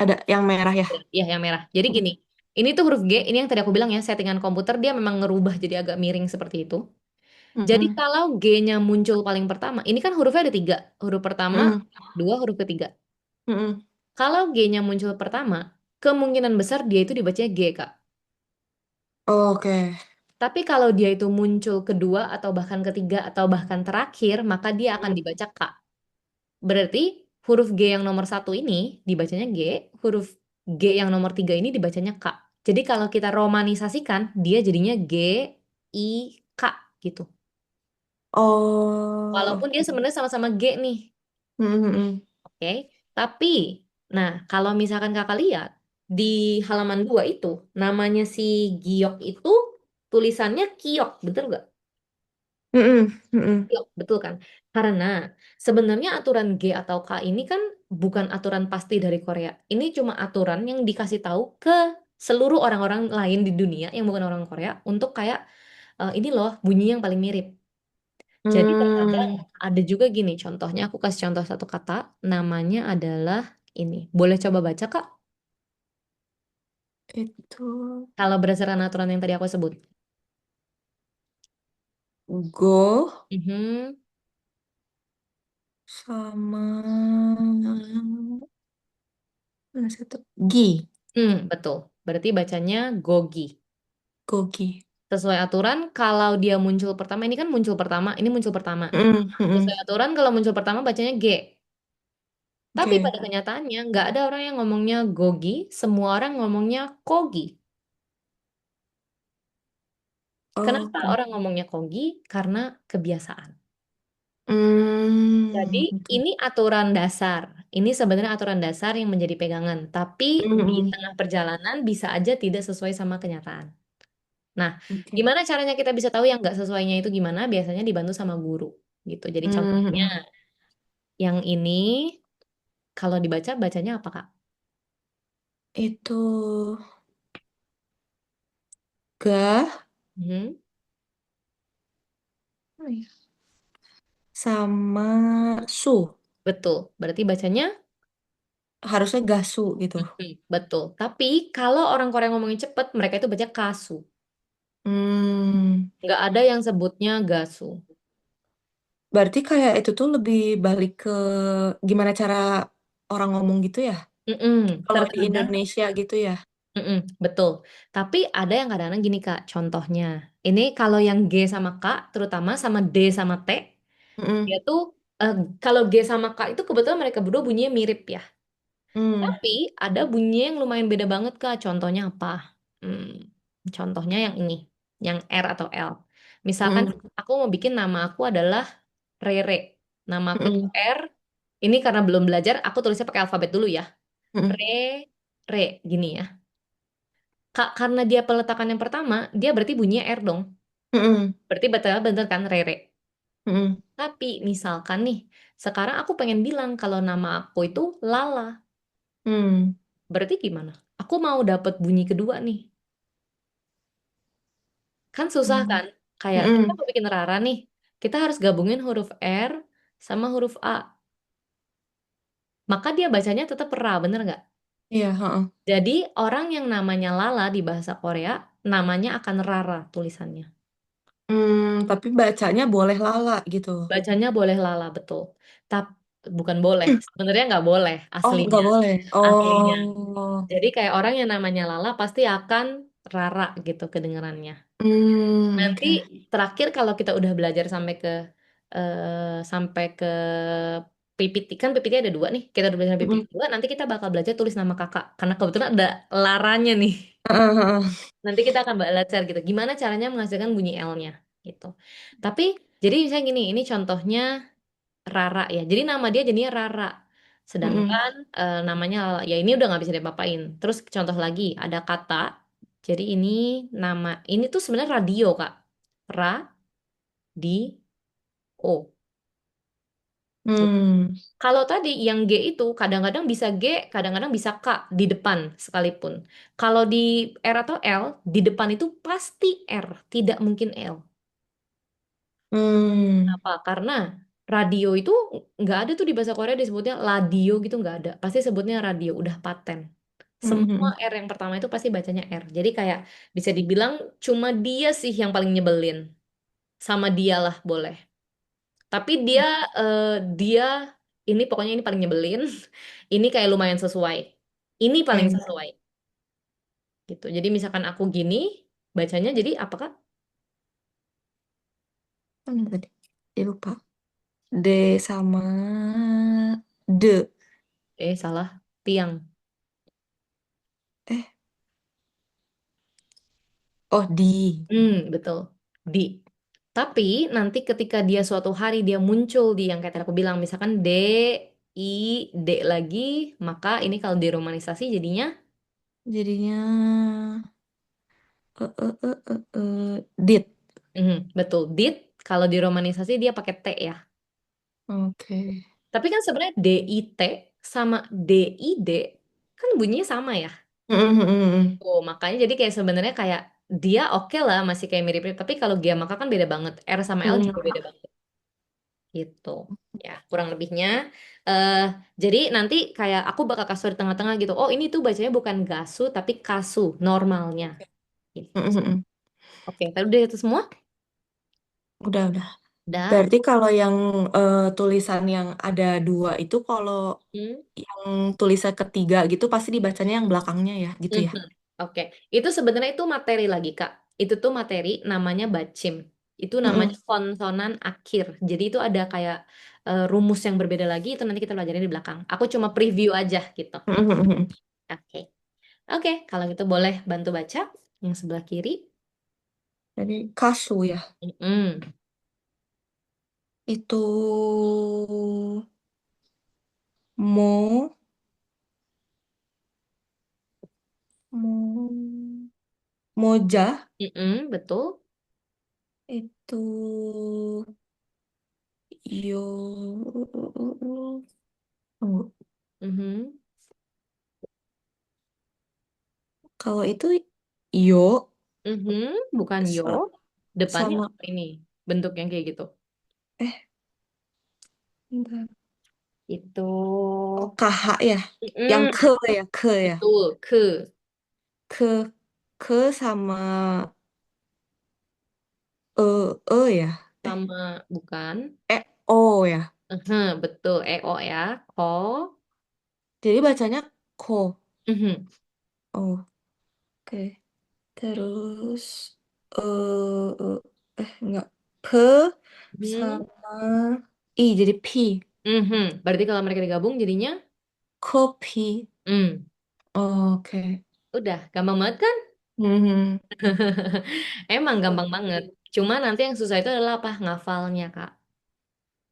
Ada yang merah ya? Iya, yang merah. Jadi gini, ini tuh huruf G, ini yang tadi aku bilang ya, settingan komputer dia memang ngerubah jadi agak miring seperti itu. Jadi Mm-mm. kalau G-nya muncul paling pertama, ini kan hurufnya ada 3. Huruf pertama, Mm-mm. dua, huruf ketiga. Mm-mm. Kalau G-nya muncul pertama, kemungkinan besar dia itu dibacanya G, Kak. Oke. Tapi kalau dia itu muncul kedua atau bahkan ketiga atau bahkan terakhir, maka dia akan Mm. dibaca K. Berarti huruf G yang nomor satu ini dibacanya G, huruf G yang nomor tiga ini dibacanya K. Jadi kalau kita romanisasikan, dia jadinya G, I, K gitu. Oh, Walaupun dia oke. sebenarnya sama-sama G nih, Mm-mm. oke? Tapi, nah kalau misalkan kakak lihat, di halaman 2 itu, namanya si Giok itu tulisannya Kiok, betul nggak? Mm-mm. Mm-mm. Iya, betul kan? Karena sebenarnya aturan G atau K ini kan bukan aturan pasti dari Korea. Ini cuma aturan yang dikasih tahu ke seluruh orang-orang lain di dunia yang bukan orang Korea untuk kayak ini loh bunyi yang paling mirip. Jadi terkadang Hmm, ada juga gini, contohnya aku kasih contoh satu kata, namanya adalah ini. Boleh coba baca, Kak? itu Kalau berdasarkan aturan yang tadi aku sebut. go Mhm. sama mana satu gi, Betul. Berarti bacanya gogi. gogi. Sesuai aturan, kalau dia muncul pertama, ini kan muncul pertama, ini muncul pertama. Mm, mm, Sesuai aturan, kalau muncul pertama bacanya G. Tapi oke. pada kenyataannya, nggak ada orang yang ngomongnya gogi, semua orang ngomongnya kogi. Oh, Kenapa orang ngomongnya kogi? Karena kebiasaan. Jadi, oke. ini aturan dasar. Ini sebenarnya aturan dasar yang menjadi pegangan. Tapi Mm, di mm, tengah perjalanan bisa aja tidak sesuai sama kenyataan. Nah, oke. gimana caranya kita bisa tahu yang nggak sesuainya itu gimana? Biasanya dibantu sama guru. Gitu. Jadi Mm, contohnya, mm. yang ini kalau dibaca, bacanya apa, Kak? Itu ga Mhm. sama su. Betul. Berarti bacanya Harusnya gasu gitu. betul. Tapi kalau orang Korea ngomongin cepet, mereka itu baca kasu. Hmm, Nggak ada yang sebutnya gasu. berarti kayak itu tuh lebih balik ke gimana cara orang ngomong gitu ya? Kalau di Terkadang, Indonesia gitu ya? betul. Tapi ada yang kadang-kadang gini Kak, contohnya. Ini kalau yang G sama K, terutama sama D sama T, dia Mm-mm. tuh, eh, kalau G sama K itu kebetulan mereka berdua bunyinya mirip ya. Hmm, Tapi ada bunyi yang lumayan beda banget Kak. Contohnya apa? Hmm, contohnya yang ini, yang R atau L. Misalkan mm-mm. aku mau bikin nama aku adalah Rere. Nama aku tuh Mm-mm. R. Ini karena belum belajar, aku tulisnya pakai alfabet dulu ya. Mm-mm. Re, Re, gini ya. Kak, karena dia peletakan yang pertama, dia berarti bunyinya R dong. Mm-mm. Berarti betul bener kan Rere. Mm-mm. Tapi misalkan nih, sekarang aku pengen bilang kalau nama aku itu Lala. Mm. Berarti gimana? Aku mau dapet bunyi kedua nih. Kan susah Mm. kan? Kayak kita Mm-mm. mau bikin Rara nih. Kita harus gabungin huruf R sama huruf A. Maka dia bacanya tetap Ra, bener nggak? Iya, heeh. Jadi orang yang namanya Lala di bahasa Korea, namanya akan Rara tulisannya. Tapi bacanya boleh lala gitu. Bacanya boleh Lala, betul. Tapi bukan boleh, sebenarnya nggak boleh Oh, aslinya. nggak boleh. Aslinya. Oh, Jadi kayak orang yang namanya Lala pasti akan Rara gitu kedengerannya. Nanti oke. terakhir kalau kita udah belajar sampai ke PPT kan PPT ada dua nih. Kita udah belajar PPT Mm-mm. dua, nanti kita bakal belajar tulis nama kakak karena kebetulan ada laranya nih. Heeh, heeh. Nanti kita akan belajar gitu. Gimana caranya menghasilkan bunyi L-nya gitu. Tapi jadi misalnya gini, ini contohnya Rara ya. Jadi nama dia jadinya Rara. Mm-mm. Sedangkan namanya ya ini udah nggak bisa diapa-apain. Terus contoh lagi ada kata. Jadi ini tuh sebenarnya radio Kak. Radio. Gitu. Hmm. Kalau tadi yang G itu kadang-kadang bisa G, kadang-kadang bisa K di depan sekalipun. Kalau di R atau L, di depan itu pasti R, tidak mungkin L. Hmm. Apa? Karena radio itu nggak ada tuh di bahasa Korea disebutnya ladio gitu nggak ada. Pasti sebutnya radio, udah paten. Semua Mm-mm. R yang pertama itu pasti bacanya R. Jadi kayak bisa dibilang cuma dia sih yang paling nyebelin. Sama dialah boleh. Tapi eh, dia ini pokoknya ini paling nyebelin. Ini kayak lumayan sesuai. Ini paling Oke. sesuai gitu. Jadi misalkan aku gini, bacanya jadi apakah? Mana tadi? Ya, lupa. D sama D. Salah. Tiang. Eh, oh di. Betul. Di. Tapi nanti ketika dia suatu hari dia muncul di yang kayak tadi aku bilang, misalkan D, I, D lagi, maka ini kalau diromanisasi jadinya, Jadinya dit. betul, dit. Kalau diromanisasi dia pakai T ya. Oke. Tapi kan sebenarnya D I T sama D I D kan bunyinya sama ya. Mm-mm, mm-mm. Oh, makanya jadi kayak sebenarnya kayak dia oke lah masih kayak mirip-mirip. Tapi kalau Gia maka kan beda banget. R sama L juga Mm. beda banget. gitu. Ya, kurang lebihnya. eh jadi nanti kayak aku bakal kasih di tengah-tengah gitu. Oh, ini tuh bacanya bukan gasu tapi kasu normalnya. Gitu. Mm-mm-mm. Oke, tadi udah itu semua? Udah. Udah. Berarti kalau yang tulisan yang ada dua itu kalau Hmm. yang tulisan ketiga gitu pasti dibacanya yang belakangnya ya, gitu ya. Mhm. Oke, itu sebenarnya itu materi lagi, Kak. Itu tuh materi namanya bacim. Itu namanya Mm-mm. konsonan akhir. Jadi itu ada kayak rumus yang berbeda lagi, itu nanti kita pelajarin di belakang. Aku cuma preview aja gitu. Mm-mm. Oke. Oke, kalau gitu boleh bantu baca yang sebelah kiri. Jadi kasu ya. Mm. Itu mo mo moja Mm-mm, betul. itu yo tunggu. Mhm. Kalau itu yo Mhm, bukan yo. sa- Depannya sama apa ini? Bentuk yang kayak gitu. eh bentar. Itu. Oh, KH ya. Yang Mm, ke ya. betul. Ke sama ya. Eh Sama bukan. o ya. Betul. EO ya. Ko. Jadi bacanya ko. Mhm. Oh, oke. Terus eh eh, enggak pe Mhm. sama i jadi pi. Mhm. Berarti kalau mereka digabung jadinya. Kopi. Hmm. Oke. Udah. Gampang banget kan? Mhm. Emang gampang banget. Kopi. Cuma nanti yang susah itu adalah apa? Ngafalnya, Kak.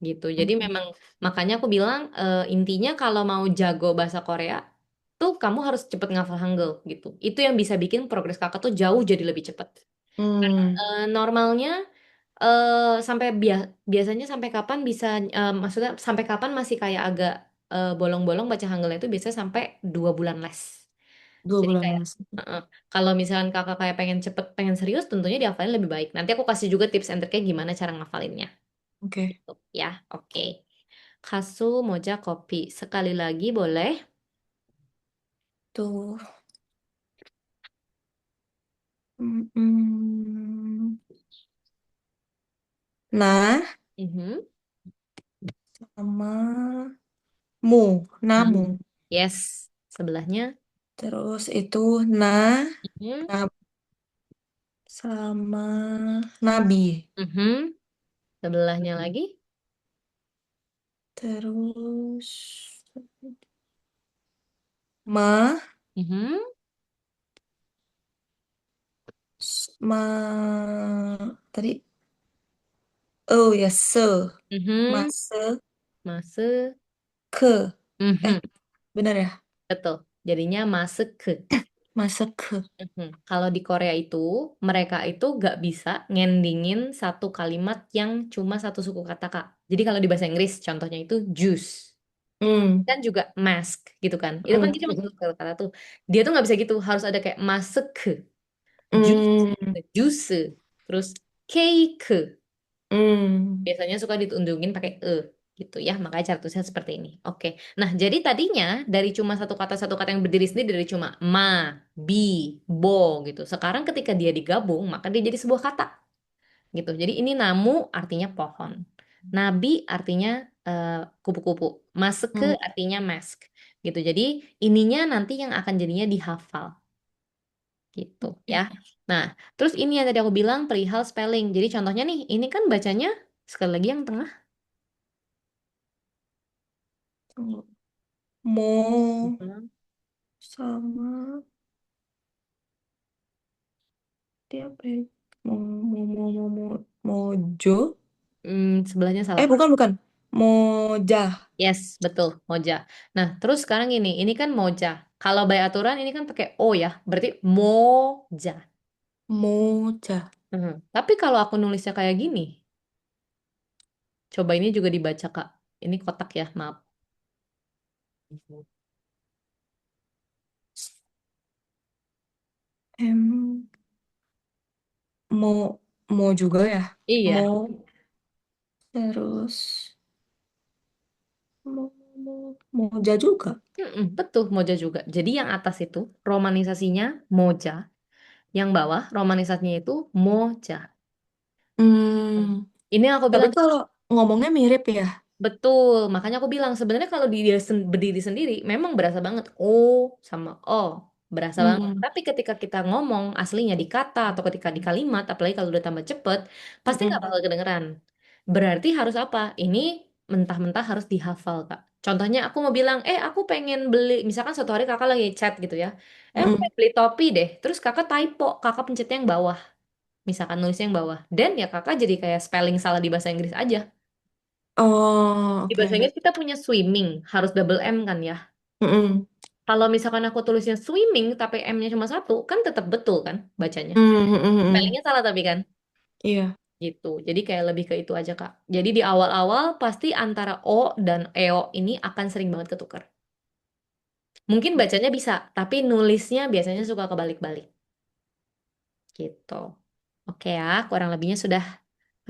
Gitu. Jadi Oke. memang makanya aku bilang intinya kalau mau jago bahasa Korea tuh kamu harus cepet ngafal Hangul gitu. Itu yang bisa bikin progres kakak tuh jauh jadi lebih cepet. Karena Hmm, normalnya sampai biasanya sampai kapan bisa maksudnya sampai kapan masih kayak agak bolong-bolong baca Hangulnya itu biasanya sampai 2 bulan les. dua Jadi bulan kayak les. kalau misalkan kakak kayak pengen cepet pengen serius tentunya dihafalin lebih baik. Nanti aku kasih juga tips and triknya gimana cara ngafalinnya. Oke. Gitu, ya, oke. Kasu moja kopi. Sekali lagi boleh? Tuh. Mm, mm. Nah, Mhm. sama mu, namu. Hmm. Yes. Sebelahnya. Terus itu nah, Mhm. nab sama nabi. Mhm. Sebelahnya lagi. Terus ma, Mhm. ma tadi oh ya se, Mhm. mase Masuk. ke. Eh, Mhm. benar ya? Betul. Jadinya masuk ke. Mase ke. Mhm. Kalau di Korea itu, mereka itu gak bisa ngendingin satu kalimat yang cuma satu suku kata, Kak. Jadi kalau di bahasa Inggris, contohnya itu juice. Hmm. Kan juga mask gitu kan. Itu kan Hmm. kita masuk ke kata tuh. Dia tuh nggak bisa gitu, harus ada kayak masuk ke, juice, Hmm. juice, terus cake. Hmm. Biasanya suka ditundungin pakai gitu ya. Makanya cara tulisnya seperti ini. Oke. Nah, jadi tadinya dari cuma satu kata yang berdiri sendiri dari cuma ma, bi, bo gitu. Sekarang ketika dia digabung, maka dia jadi sebuah kata gitu. Jadi ini namu artinya pohon. Nabi artinya eh, kupu-kupu. Maske Hmm. artinya mask gitu. Jadi ininya nanti yang akan jadinya dihafal gitu ya. Oke. Nah, terus ini yang tadi aku bilang perihal spelling. Jadi contohnya nih, ini kan bacanya sekali lagi yang tengah. Tunggu. Mo Mhm. sama dia apa ya? Mo mo mo mo mo mojo. Sebelahnya salah. Bukan. Moja. Yes, betul, moja. Nah, terus sekarang ini kan moja. Kalau by aturan ini kan pakai O ya, berarti moja. Moja. Tapi kalau aku nulisnya kayak gini, coba ini juga dibaca, Kak. Ini kotak ya, maaf. Em, mo mo juga ya. Mo Iya. terus. Moja juga. Betul, Moja juga. Jadi yang atas itu romanisasinya Moja, yang bawah romanisasinya itu Moja. Hmm, Ini yang aku tapi bilang kalau ngomongnya mirip ya. betul, makanya aku bilang sebenarnya kalau berdiri sendiri memang berasa banget sama berasa banget. Hmm, Tapi ketika kita ngomong aslinya di kata atau ketika di kalimat, apalagi kalau udah tambah cepet, pasti nggak mm-mm, bakal kedengeran. Berarti harus apa? Ini mentah-mentah harus dihafal, Kak. Contohnya aku mau bilang, aku pengen beli, misalkan suatu hari kakak lagi chat gitu ya, aku mm-mm. pengen beli topi deh, terus kakak typo, kakak pencetnya yang bawah, misalkan nulisnya yang bawah, dan ya kakak jadi kayak spelling salah di bahasa Inggris aja. Oh, Di bahasa oke. Inggris kita punya swimming, harus double M kan ya. Mm-mm. Kalau misalkan aku tulisnya swimming tapi M-nya cuma satu, kan tetap betul kan bacanya. Mm, mm, mm. Spellingnya salah tapi kan Iya. gitu. Jadi kayak lebih ke itu aja Kak. Jadi di awal-awal pasti antara O dan EO ini akan sering banget ketukar. Mungkin bacanya bisa, tapi nulisnya biasanya suka kebalik-balik gitu. Oke ya, kurang lebihnya sudah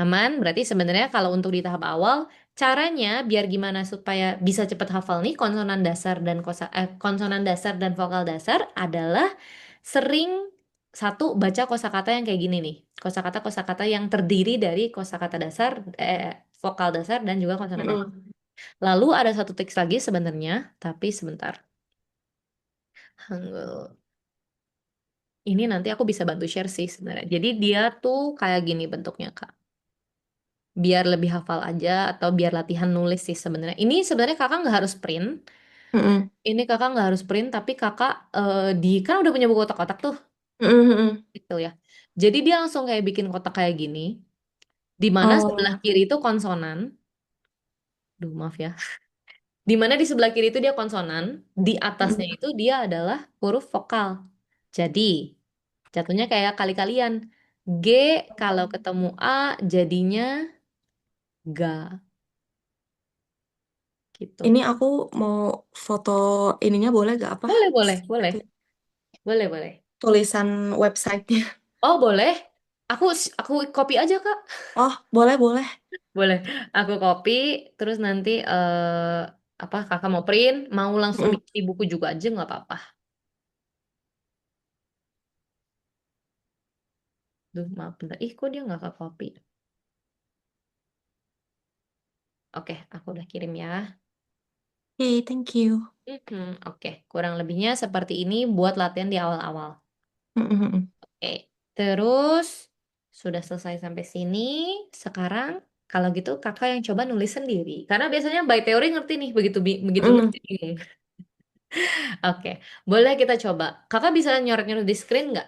aman. Berarti sebenarnya kalau untuk di tahap awal, caranya biar gimana supaya bisa cepat hafal nih konsonan dasar dan vokal dasar adalah sering satu baca kosakata yang kayak gini nih. Kosakata-kosakata yang terdiri dari kosakata dasar, vokal dasar dan juga konsonan dasar. Mm-mm. Lalu ada satu teks lagi sebenarnya, tapi sebentar. Hangul. Ini nanti aku bisa bantu share sih sebenarnya. Jadi dia tuh kayak gini bentuknya, Kak. Biar lebih hafal aja atau biar latihan nulis sih sebenarnya. Ini sebenarnya kakak nggak harus print. Mm-mm. Ini kakak nggak harus print, tapi kakak di kan udah punya buku kotak-kotak tuh, Mm-mm, mm-mm. gitu ya. Jadi dia langsung kayak bikin kotak kayak gini, di mana sebelah Oh. kiri itu konsonan. Duh, maaf ya. Di mana di sebelah kiri itu dia konsonan, di atasnya Mm-mm. itu dia adalah huruf vokal. Jadi jatuhnya kayak kali-kalian. G kalau ketemu A jadinya ga gitu. Ini aku mau foto ininya boleh gak apa? Boleh, boleh, boleh, Tu- boleh, boleh. Tulisan websitenya. Oh, boleh. Aku copy aja, Kak. Oh, boleh, boleh. Boleh. Aku copy, terus nanti apa Kakak mau print, mau langsung Mm-mm. bikin di buku juga aja nggak apa-apa. Duh, maaf bentar. Ih, kok dia nggak ke copy? Oke, aku udah kirim ya. Okay, thank you. Oke, kurang lebihnya seperti ini buat latihan di awal-awal. Mm-mm, mm-mm. Oke, terus sudah selesai sampai sini. Sekarang kalau gitu kakak yang coba nulis sendiri. Karena biasanya by teori ngerti nih, begitu begitu nulis Mm. bingung. Oke, boleh kita coba. Kakak bisa nyoret-nyoret di screen nggak?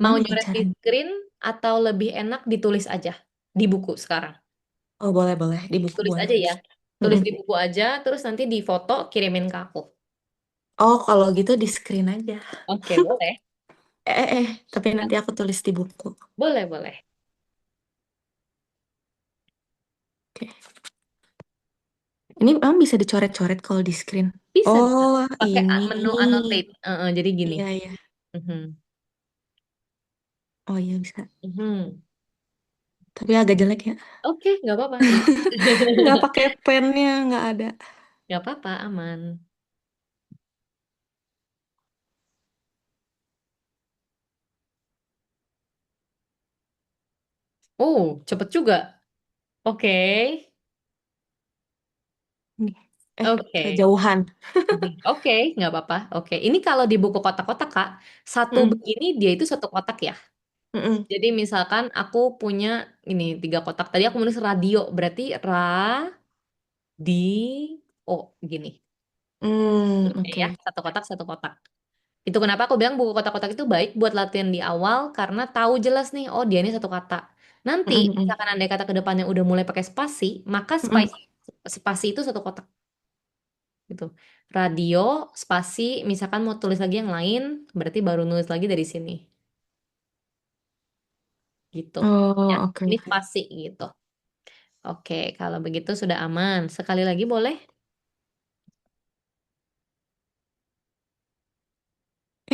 Mau Mana ya nyoret di caranya? screen atau lebih enak ditulis aja di buku sekarang? Oh, boleh, boleh. Di buku Tulis boleh. aja ya. Tulis Mm-mm. di buku aja, terus nanti di foto kirimin ke aku. Oh, kalau gitu di screen aja. Oke, boleh. Tapi nanti aku tulis di buku. Boleh, boleh. Oke. Ini memang bisa dicoret-coret kalau di screen. Bisa, bisa. Oh, Pakai ini. menu annotate. Jadi gini. Iya, iya. Mhm. Oh, iya bisa. Mhm. Tapi agak jelek ya. Oke, nggak apa-apa. Nggak pakai pennya, nggak ada. Nggak apa-apa, aman. Oh, cepet juga. Oke. Nih. Oke. Kejauhan. Oke, nggak apa-apa. Oke. Ini kalau di buku kotak-kotak, Kak, satu Mm-mm. begini dia itu satu kotak ya. Mm-mm. Jadi misalkan aku punya ini tiga kotak. Tadi aku menulis radio, berarti di gini. Oke Oke. ya, satu kotak satu kotak. Itu kenapa aku bilang buku kotak-kotak itu baik buat latihan di awal karena tahu jelas nih, oh dia ini satu kata. Nanti Mm-mm, mm-mm. misalkan andai kata ke depannya udah mulai pakai spasi, maka Mm-mm. spasi itu satu kotak gitu. Radio, spasi, misalkan mau tulis lagi yang lain, berarti baru nulis lagi dari sini gitu. Ya, Oh, oke. ini spasi gitu. Oke, kalau begitu sudah aman. Sekali lagi boleh?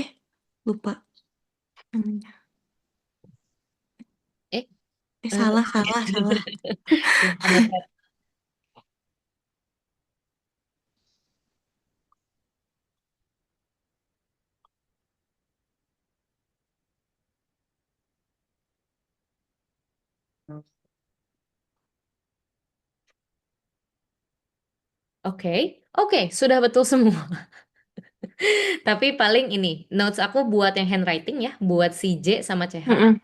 Eh, lupa namanya. Eh, Eh, eh, salah, salah, salah. ya, ada tab. Oke, oke, sudah betul semua. Tapi paling ini, notes aku buat yang handwriting ya, buat si J sama CH. Mm-mm.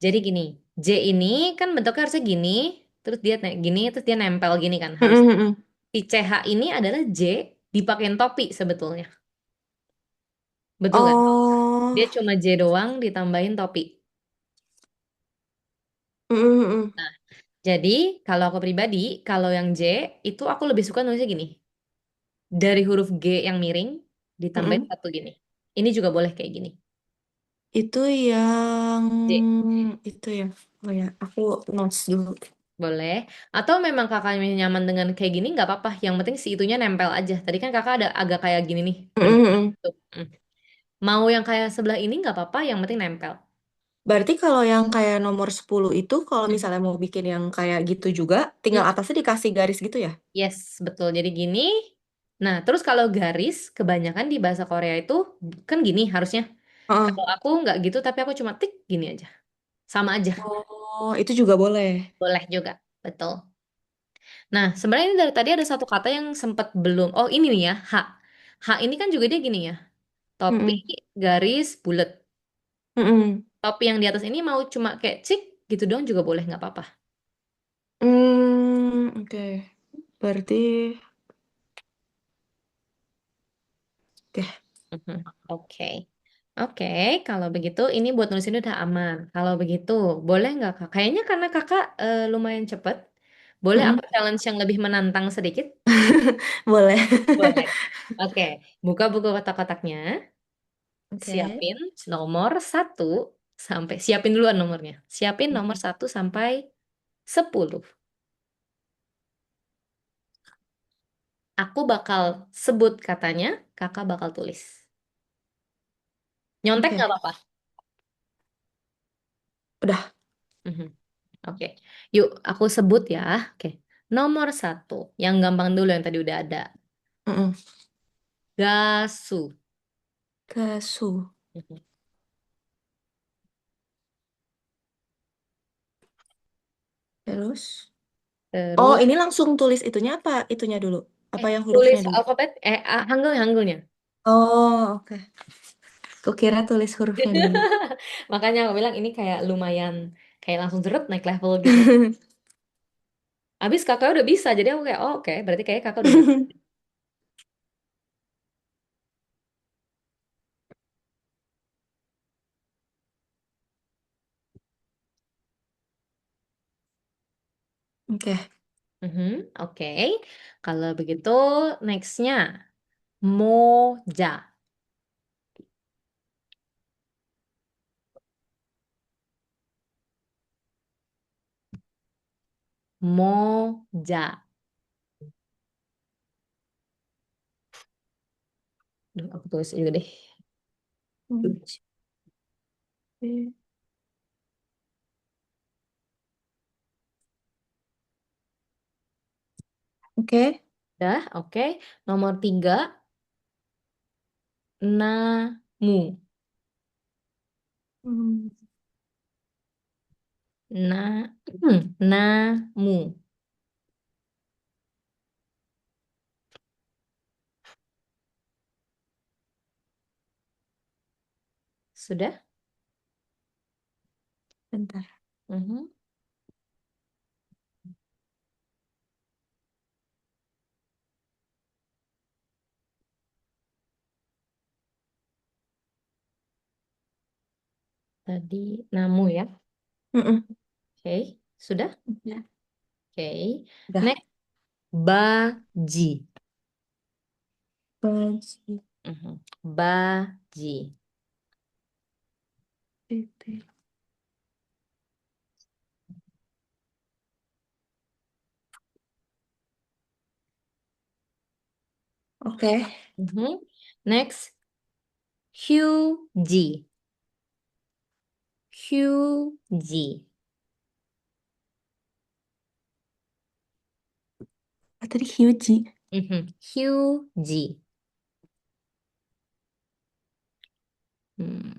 Jadi gini, J ini kan bentuknya harusnya gini, terus dia gini, terus dia nempel gini kan harus. Mm-mm, mm-mm. Si CH ini adalah J dipakein topi sebetulnya. Betul kan? Oh. Dia cuma J doang ditambahin topi. Mm-mm, mm-mm. Jadi, kalau aku pribadi, kalau yang J, itu aku lebih suka nulisnya gini. Dari huruf G yang miring, ditambahin Mm-mm. satu gini. Ini juga boleh kayak gini. Itu yang J, itu ya. Oh ya, aku notes dulu. boleh. Atau memang kakaknya nyaman dengan kayak gini, nggak apa-apa. Yang penting si itunya nempel aja. Tadi kan kakak ada agak kayak gini nih. Mm-mm, Bentuknya. mm-mm. Tuh. Mau yang kayak sebelah ini nggak apa-apa, yang penting nempel. Berarti kalau yang kayak nomor 10 itu kalau Hmm. misalnya mau bikin yang kayak gitu juga, tinggal Hmm. atasnya dikasih garis gitu ya? Yes, betul. Jadi gini. Nah, terus kalau garis, kebanyakan di bahasa Korea itu kan gini harusnya. Heeh. Kalau aku nggak gitu, tapi aku cuma tik gini aja. Sama aja. Oh, itu juga boleh. Boleh juga. Betul. Nah, sebenarnya ini dari tadi ada satu kata yang sempat belum. Oh, ini nih ya, H. H ini kan juga dia gini ya. Topi, Mm-mm. garis, bulat. Mm-mm. Topi yang di atas ini mau cuma kayak cik gitu dong juga boleh, nggak apa-apa. Oke. Berarti, oke. Mhm. Oke. Oke, kalau begitu ini buat nulis ini udah aman. Kalau begitu, boleh nggak Kak? Kayaknya karena Kakak lumayan cepet, boleh Mm-mm. aku challenge yang lebih menantang sedikit? Boleh. Boleh. Oke, buka buku kotak-kotaknya. Oke. Siapin nomor satu sampai siapin duluan nomornya. Siapin nomor 1 sampai 10. Aku bakal sebut katanya, kakak bakal tulis. Nyontek Oke. nggak apa-apa. Udah. Mhm. Oke, yuk aku sebut ya. Oke, nomor 1, yang gampang dulu yang tadi udah ada. Mm-mm. Gasu. Kesu. Mhm. Terus. Oh, Terus, ini langsung tulis itunya apa? Itunya dulu. Apa yang tulis hurufnya dulu? alfabet, hanggulnya. Oh, oke. Kukira tulis hurufnya dulu. Makanya aku bilang ini kayak lumayan, kayak langsung jeret naik level gitu. Abis kakak udah bisa, jadi aku kayak, oh oke, berarti kayak kakak udah bisa. Oke. Mhm, oke, kalau begitu nextnya moja, moja. Duh, aku tulis juga deh. Oke. Oke. Udah, oke. Nomor 3, namu, Hmm. na, namu. Sudah? Bentar. Mhm. Tadi namu ya. Mm-mm. Oke, sudah? Ya. Oke. Udah. Next, baji. Baju. Mhm. Baji. Titik. Oke. Mhm. Next, hyuji. Hyuji. Ah, tadi Hyuji. Mhm. Hyuji. Hmm.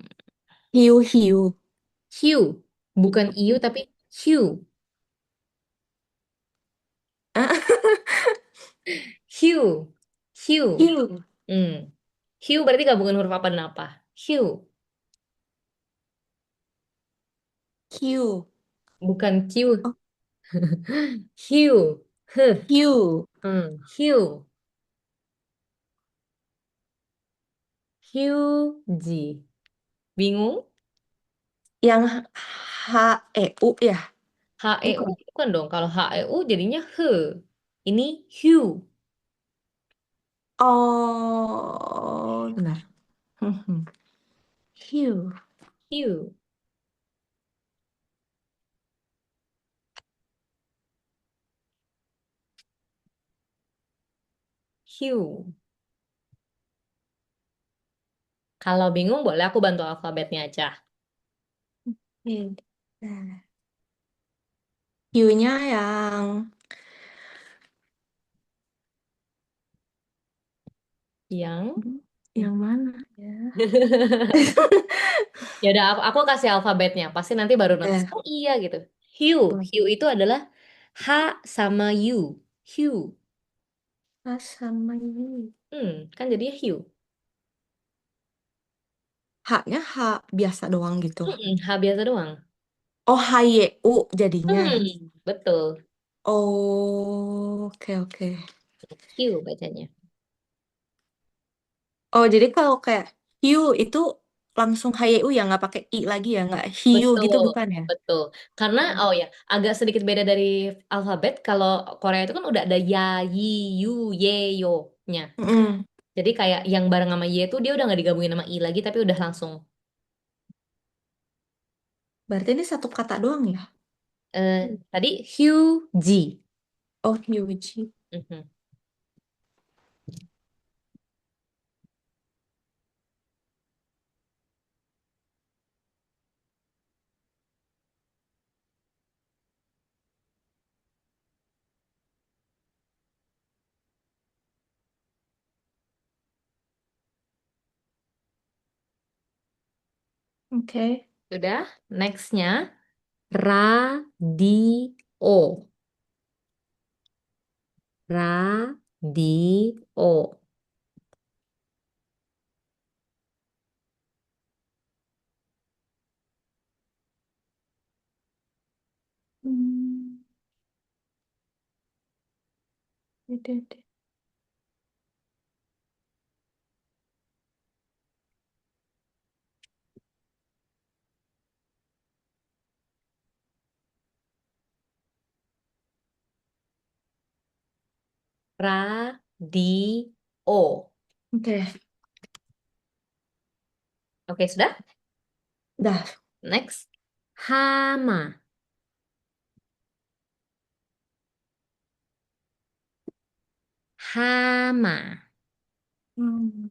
Hiu hiu. Hyu. Bukan iu tapi hyu. Hue. Hue. Hue. Hmm. Hue berarti gabungan huruf apa dan apa? Hue. Hue. Bukan Q. Oh, Hue. Huh. hue. Hue. Hue G. Bingung? Yang H-E-U ya? HEU Bukan. bukan dong. Kalau HEU jadinya he. Ini Hue. Oh, benar. Mhm. Hue. Hue. Hue. Kalau bingung boleh aku bantu alfabetnya aja. Oke. Nah, hue-nya yang Yang yang mana ya? ya udah aku kasih alfabetnya. Pasti nanti baru notice. Eh, Oh iya gitu. Hue. boleh. Hue itu adalah H sama U. Hue. H sama U. Kan jadinya Hue. H-nya H biasa doang gitu. H biasa doang. Oh, H-Y-U jadinya. Betul. Oh, oke oke. Hue bacanya. Oh, jadi kalau kayak hiu itu langsung H-Y-U ya, nggak pakai I lagi ya, nggak hiu gitu Betul, bukan ya? betul. Karena, Oh. oh ya, agak sedikit beda dari alfabet. Kalau Korea itu kan udah ada ya, yi, yu, ye, yo-nya. Mm-mm. Jadi kayak yang bareng sama ye itu dia udah nggak digabungin sama i lagi, tapi udah langsung. Berarti ini satu kata doang ya? Tadi Hyuji. Oh, Hyuji. Mhm. Oke. Udah, nextnya radio. Radio. Hmm. Oke. Radio. Oke. Oke, sudah? Dah. Next. Hama. Hama. Hmm.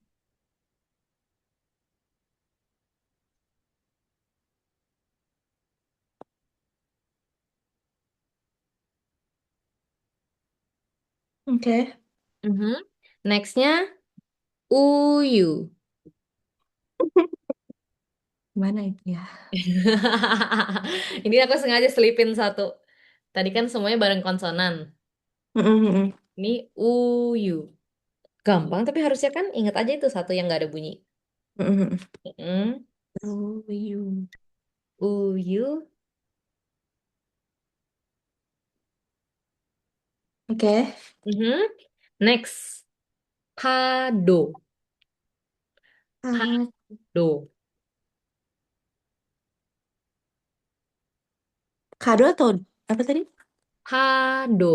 Oke. Mhm. Nextnya Uyu. Mana itu ya? Ini aku sengaja selipin satu. Tadi kan semuanya bareng konsonan. Mm-mm. Ini uyu. Gampang, tapi harusnya kan ingat aja itu satu yang nggak ada bunyi. Mm-mm. Mm, Oh, you. Uyu. Oke. Mhm. Next. Kado. Ah, Kado. kado atau apa tadi? Kado.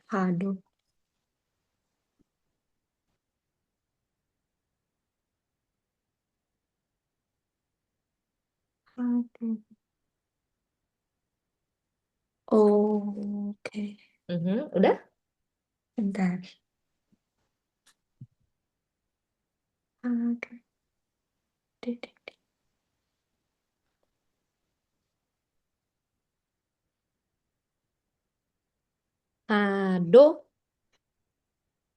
Kado. Kado. Oh, oke. Udah? Bentar. Oke. Kado.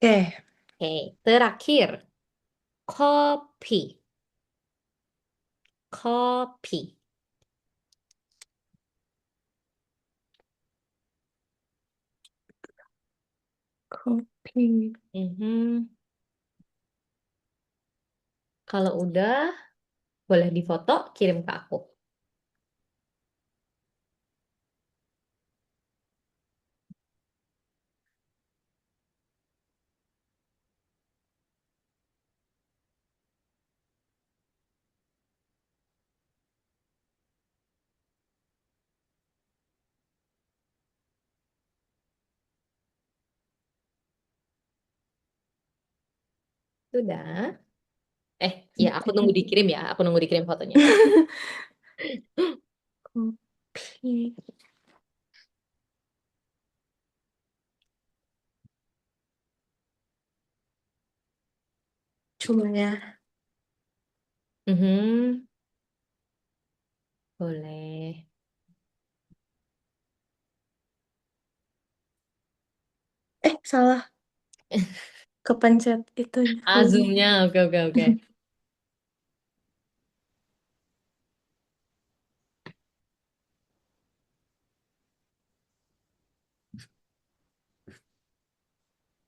Oke. Oke, terakhir. Kopi. Kopi. Mhm. Kalau udah, boleh difoto, kirim ke aku. Sudah. Ya, aku nunggu dikirim ya. Aku nunggu dikirim fotonya. Kopi. Cuma ya. Mhm. Boleh. Salah. Kepencet itunya. Ah, zoomnya. Oke, oke, oke.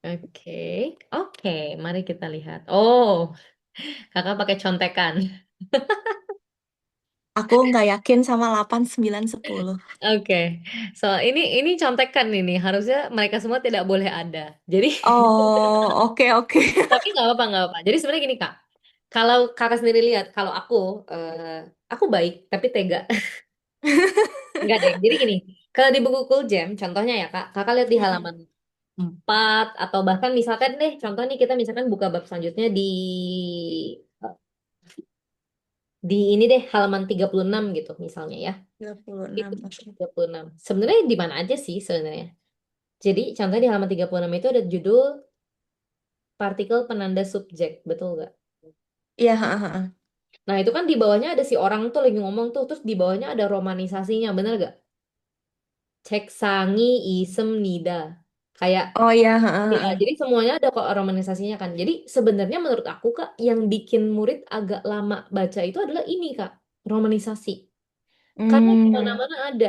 Oke. Oke, mari kita lihat. Oh, kakak pakai contekan. Aku nggak yakin sama 8 9 10. Oke. So, ini contekan ini. Harusnya mereka semua tidak boleh ada. Jadi, Oh, oke oke. tapi nggak apa-apa, nggak apa-apa. Jadi sebenarnya gini, Kak. Kalau kakak sendiri lihat, kalau aku baik, tapi tega. Enggak deh. Jadi gini, kalau di buku Cool Jam, contohnya ya Kak, kakak lihat di Mm-mm. halaman 4 atau bahkan misalkan deh, contoh nih kita misalkan buka bab selanjutnya di ini deh halaman 36 gitu misalnya ya. Itu 36. Oke. 36. Sebenarnya di mana aja sih sebenarnya? Jadi contohnya di halaman 36 itu ada judul partikel penanda subjek, betul nggak? Iya, ha, ha, ha. Nah itu kan di bawahnya ada si orang tuh lagi ngomong tuh, terus di bawahnya ada romanisasinya, bener gak? Cek sangi, isem, nida. Kayak Oh iya, ha, ha, ya, ha. jadi semuanya ada kok romanisasinya kan. Jadi sebenarnya menurut aku Kak, yang bikin murid agak lama baca itu adalah ini Kak, romanisasi. Karena di Hmm. mana-mana ada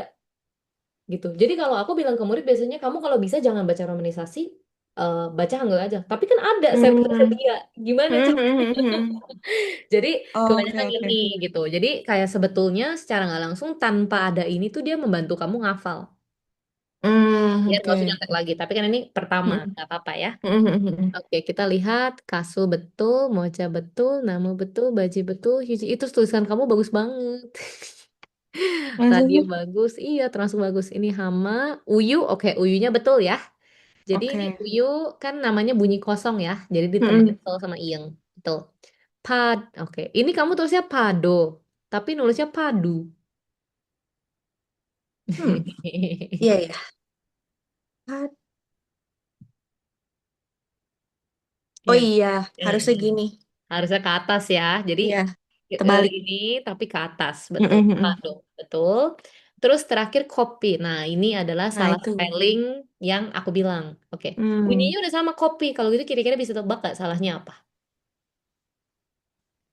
gitu. Jadi kalau aku bilang ke murid biasanya kamu kalau bisa jangan baca romanisasi, baca Hangul aja. Tapi kan ada, saya Hmm. tersedia. Gimana Hmm, cara? hmm, hmm, hmm. Jadi Oke kebanyakan ini oke. gitu. Jadi kayak sebetulnya secara nggak langsung tanpa ada ini tuh dia membantu kamu ngafal. Hmm, Biar nggak usah oke. nyontek lagi. Tapi kan ini pertama, Hmm, nggak apa-apa ya. hmm, hmm, hmm. Oke, kita lihat Kasul betul, Mocha betul, Namu betul, Baji betul, Hyuji. Itu tulisan kamu bagus banget. Masa Radio sih? bagus, iya termasuk bagus. Ini Hama, Uyu, oke Uyunya betul ya. Jadi ini Oke. Uyu kan namanya bunyi kosong ya, jadi Hmm, ditambahin sol sama iyeng. Betul. Pad, oke. Ini kamu tulisnya Pado, tapi nulisnya Padu. hmm. Iya ya. Oh Ya, iya, ya. harusnya gini. Harusnya ke atas ya. Jadi Iya, terbalik. ini tapi ke atas, Hmm, betul. hmm, hmm. Aduh, betul. Terus terakhir kopi. Nah, ini adalah Nah salah itu. spelling yang aku bilang. Oke. Hmm. Bunyinya udah sama kopi. Kalau gitu kira-kira bisa tebak gak salahnya apa?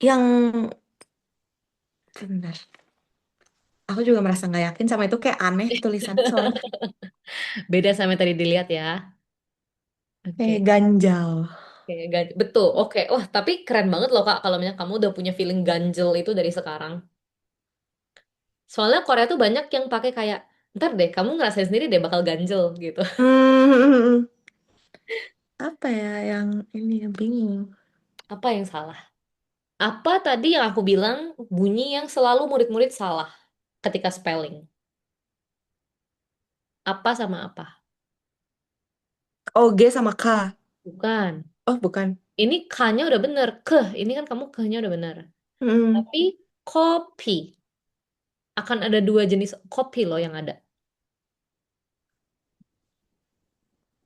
Yang Bentar. Aku juga merasa nggak yakin sama itu, kayak aneh tulisannya soalnya. Beda sama yang tadi dilihat ya. Kayak Oke. ganjal. Oke, betul. Oke. Wah, tapi keren banget loh Kak kalau misalnya kamu udah punya feeling ganjel itu dari sekarang. Soalnya Korea tuh banyak yang pakai kayak, ntar deh kamu ngerasain sendiri deh bakal ganjel gitu. Hmm. Apa ya yang ini yang bingung? Apa yang salah? Apa tadi yang aku bilang bunyi yang selalu murid-murid salah ketika spelling? Apa sama apa? Oh, G sama K. Bukan. Oh, bukan. Ini K-nya udah bener. Ini kan kamu K-nya udah bener. Hmm. Tapi kopi. Akan ada dua jenis kopi loh yang ada.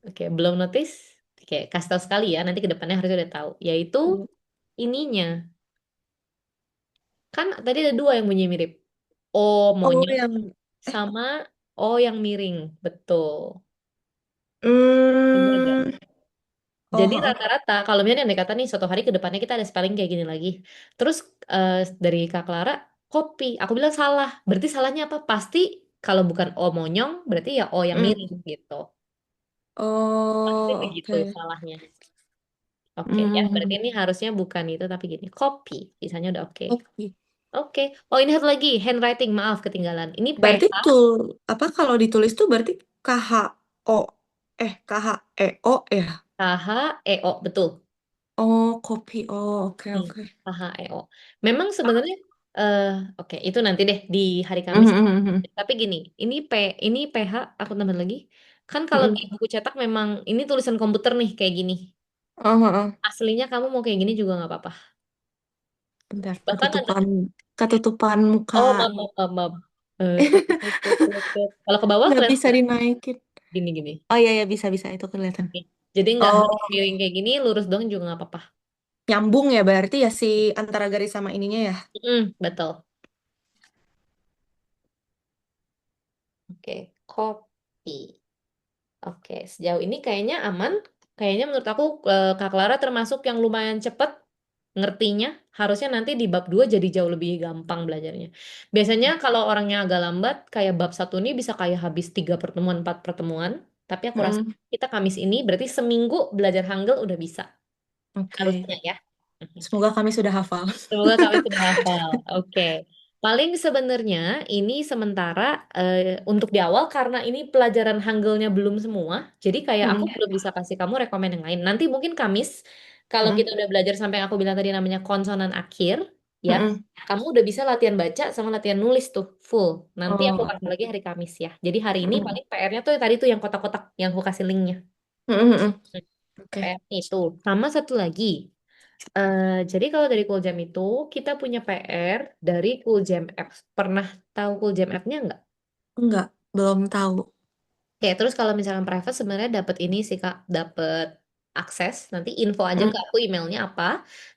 Oke, belum notice? Oke, kasih tahu sekali ya. Nanti ke depannya harusnya udah tahu. Yaitu ininya. Kan tadi ada dua yang bunyi mirip. O Oh, monyong yang sama O yang miring. Betul. Bener gak? hmm. Oh, Jadi oh, oh. rata-rata kalau misalnya andai kata nih suatu hari ke depannya kita ada spelling kayak gini lagi. Terus dari Kak Clara kopi. Aku bilang salah. Berarti salahnya apa? Pasti kalau bukan O monyong berarti ya O yang Hmm. miring gitu. Pasti Oh, begitu oke. salahnya. Oke, ya berarti Hmm, ini harusnya bukan itu tapi gini, copy. Sisanya udah oke. oke. Oke. Oh, ini satu lagi, handwriting. Maaf, ketinggalan. Ini Berarti PH, tuh apa kalau ditulis tuh berarti KHO KHEO ya? KH, EO, betul. Oh, kopi. Oh, oke Hmm, oke. KH, EO. Memang sebenarnya, eh oke, itu nanti deh di hari Mhm, Kamis. mhm, mhm. Tapi gini, ini PH, aku tambah lagi. Kan kalau di Mhm. buku cetak memang, ini tulisan komputer nih, kayak gini. Oh, oh, oh. Aslinya kamu mau kayak gini juga nggak apa-apa. Bentar, Bahkan ada, ketutupan muka. oh maaf, maaf, maaf, maaf. Tut, tut, tut, tut, tut. Kalau ke bawah Nggak kelihatan bisa nggak? dinaikin. Gini-gini. Oh iya ya bisa bisa itu kelihatan. Nih. Jadi nggak Oh, harus miring kayak gini, lurus dong juga nggak apa-apa. nyambung ya berarti ya si antara garis sama ininya ya. Betul. Oke, copy. Oke, sejauh ini kayaknya aman. Kayaknya menurut aku Kak Clara termasuk yang lumayan cepet ngertinya. Harusnya nanti di bab 2 jadi jauh lebih gampang belajarnya. Biasanya kalau orangnya agak lambat, kayak bab satu ini bisa kayak habis 3 pertemuan, 4 pertemuan. Tapi aku rasa Mm-mm. kita Kamis ini berarti seminggu belajar Hangul udah bisa. Oke. Harusnya ya. Semoga kami sudah hafal. Semoga kami sudah hafal. Oke. Paling sebenarnya ini sementara untuk di awal karena ini pelajaran Hanggelnya belum semua. Jadi kayak aku Mm-mm. belum bisa kasih kamu rekomen yang lain. Nanti mungkin Kamis kalau kita Mm-mm. udah belajar sampai yang aku bilang tadi namanya konsonan akhir, ya. Mm-mm. Kamu udah bisa latihan baca sama latihan nulis tuh full. Nanti aku Oh, kasih lagi hari Kamis ya. Jadi hari ini mm-mm. paling PR-nya tuh yang tadi tuh yang kotak-kotak yang aku kasih linknya. Mm-mm. Mm-mm. Oke. PR itu. Sama satu lagi. Jadi kalau dari Cool Jam itu kita punya PR dari Cool Jam Apps. Pernah tahu Cool Jam App-nya nggak? Enggak, belum tahu. Oke, terus kalau misalkan private sebenarnya dapat ini sih Kak, dapat akses. Nanti info aja Mm. ke aku emailnya apa,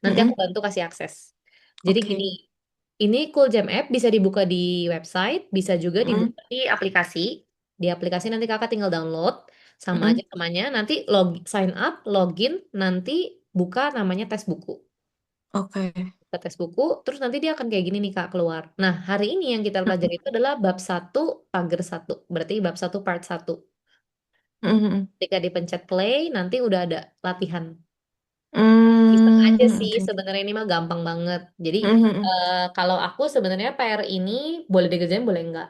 nanti aku Mm-mm. bantu kasih akses. Jadi gini, Oke. ini Cool Jam App bisa dibuka di website, bisa juga Mm-mm. dibuka di aplikasi. Di aplikasi nanti Kakak tinggal download, sama aja Mm-mm. namanya. Nanti sign up, login, nanti buka namanya tes buku. Oke. Ke tes buku, terus nanti dia akan kayak gini nih Kak keluar. Nah, hari ini yang kita pelajari itu adalah bab satu pagar satu. Berarti bab satu part satu. Mm-mm. Ketika dipencet play, nanti udah ada latihan. Iseng aja Mm, sih, oke. sebenarnya ini mah gampang banget. Jadi, Mm-mm. kalau aku sebenarnya PR ini boleh dikerjain, boleh enggak.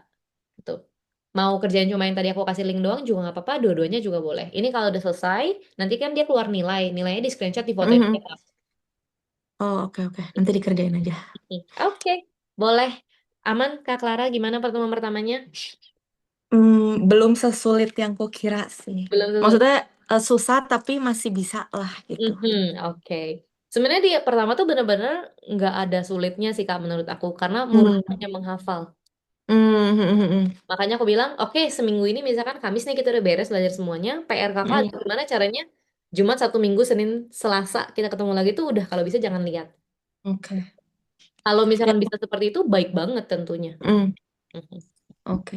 Gitu. Mau kerjain cuma yang tadi aku kasih link doang juga nggak apa-apa, dua-duanya juga boleh. Ini kalau udah selesai, nanti kan dia keluar nilai. Nilainya di screenshot, di fotoin aja, Mm-mm. Kak. Oh, oke oke. Nanti dikerjain aja. Oke, boleh. Aman, Kak Clara, gimana pertemuan pertamanya? Belum sesulit yang kukira sih. Belum tentu. Maksudnya susah tapi masih bisa lah gitu. Oke. Sebenarnya dia pertama tuh bener-bener nggak ada sulitnya sih Kak menurut aku karena murni Hmm. hanya menghafal. Hmm, hmm, hmm, hmm. Makanya aku bilang, oke seminggu ini misalkan Kamis nih kita udah beres belajar semuanya. PR kakak Hmm. gimana caranya? Jumat, Sabtu, Minggu, Senin, Selasa kita ketemu lagi tuh udah kalau bisa jangan lihat. Oke. Kalau Ya, misalkan bisa seperti itu baik banget tentunya. hmm, Mhm. oke.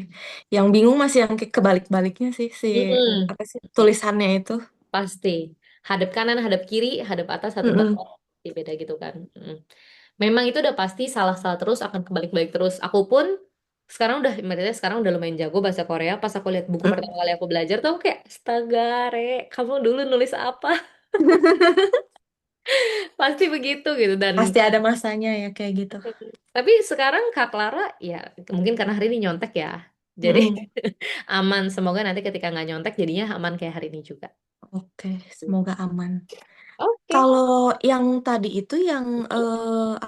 Yang bingung masih yang kebalik-baliknya sih si Mm-mm. apa sih tulisannya itu. Pasti. Hadap kanan, hadap kiri, hadap atas, hadap Mm-mm. bawah. Pasti beda gitu kan. Memang itu udah pasti salah-salah terus akan kebalik-balik terus. Aku pun sekarang udah lumayan jago bahasa Korea. Pas aku lihat buku pertama Mm. kali aku belajar tuh aku kayak, astaga, Re, kamu dulu nulis apa? Pasti begitu gitu dan Pasti ada masanya ya kayak gitu. tapi sekarang Kak Clara ya mungkin karena hari ini nyontek ya. Jadi Mm-mm. aman. Semoga nanti ketika nggak nyontek jadinya aman kayak hari ini juga. Oke, semoga aman. Oke. Kalau yang tadi itu yang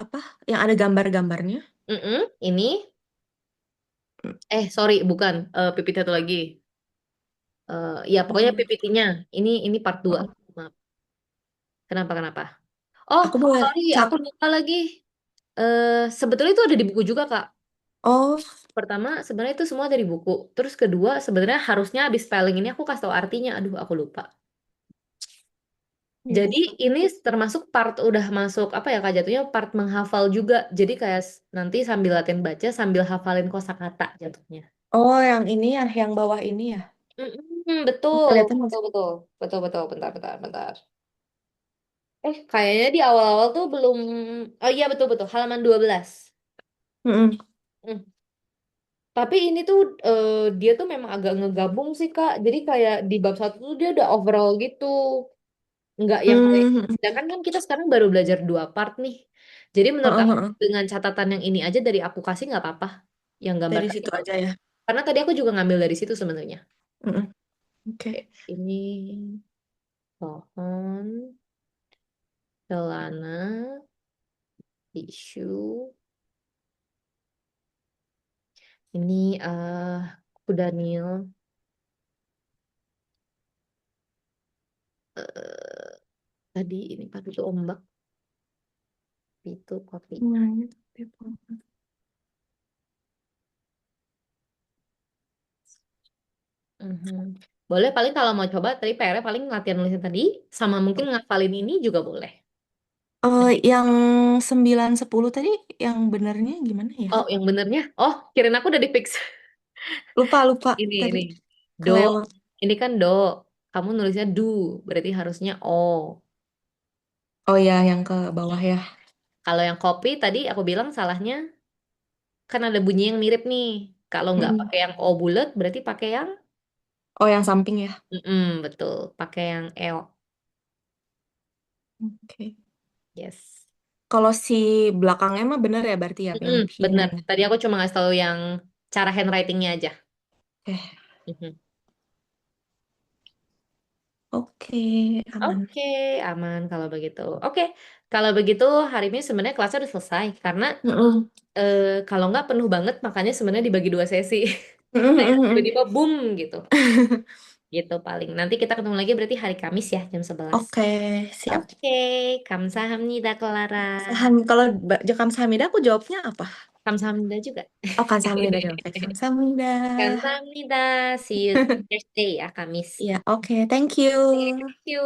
apa? Yang ada gambar-gambarnya? Ini sorry bukan PPT satu lagi. Ya pokoknya Mm. PPT-nya ini part 2. Oh, Maaf. Kenapa kenapa? Oh, aku boleh sorry, cat. aku lupa lagi. Sebetulnya itu ada di buku juga, Kak. Oh, Pertama, sebenarnya itu semua dari buku. Terus kedua, sebenarnya harusnya habis spelling ini aku kasih tahu artinya. Aduh, aku lupa. ya. Jadi ini termasuk part udah masuk apa ya Kak jatuhnya part menghafal juga. Jadi kayak nanti sambil latihan baca sambil hafalin kosakata jatuhnya. Oh, yang ini ya, yang bawah ini ya. Betul, Kelihatan betul, masih. betul, betul, betul. Bentar, bentar, bentar. Kayaknya di awal-awal tuh belum. Oh iya betul, betul. Halaman 12. Mm-mm. Hmm. Tapi ini tuh dia tuh memang agak ngegabung sih Kak. Jadi kayak di bab satu tuh dia udah overall gitu. Nggak yang kayak, Hmm, sedangkan kan kita sekarang baru belajar dua part nih. Jadi menurut heeh, aku heeh. dengan catatan yang ini aja dari aku kasih nggak apa-apa. Yang gambar Dari tadi situ tuh. aja ya. Karena tadi aku juga ngambil dari situ sebenarnya. Mm-mm. Oke. Oke, ini pohon, celana, tisu. Ini kuda Nil. eh Tadi ini padu itu ombak, itu kopi. Hmm, Mhm. Boleh paling kalau mau coba tadi PR-nya paling latihan nulisnya tadi sama mungkin ngafalin ini juga boleh. yang 9 10 tadi yang benernya gimana ya? Oh, yang benernya. Oh, kirain aku udah di fix. Lupa lupa Ini. tadi Do. kelewat. Ini kan do. Kamu nulisnya do, berarti harusnya o. Oh ya, yang ke bawah ya. Kalau yang kopi tadi aku bilang salahnya kan ada bunyi yang mirip nih. Kalau nggak Mm-mm. pakai yang o bulat, berarti pakai yang Oh, yang samping ya. betul, pakai yang eo. Oke. Yes. Kalau si belakangnya mah bener ya berarti ya yang pink. Bener. Tadi aku cuma ngasih tahu yang cara handwritingnya aja. Eh, Mhm. oke, aman. Oke, aman kalau begitu. Oke, kalau begitu hari ini sebenarnya kelasnya udah selesai karena Mm-mm. kalau nggak penuh banget makanya sebenarnya dibagi dua sesi. Mm-mm, Kayak mm-mm. tiba-tiba boom gitu. Gitu paling. Nanti kita ketemu lagi berarti hari Kamis ya jam 11. Oke, siap. Oke, kamsahamnida Clara. Saham, kalau Jakam Sahamida aku jawabnya apa? Kamsahamnida juga. Oh, kan Sahamida jawab. Sahamida. Kamsahamnida. See you Thursday ya, Kamis. Iya, oke, thank you. Thank you.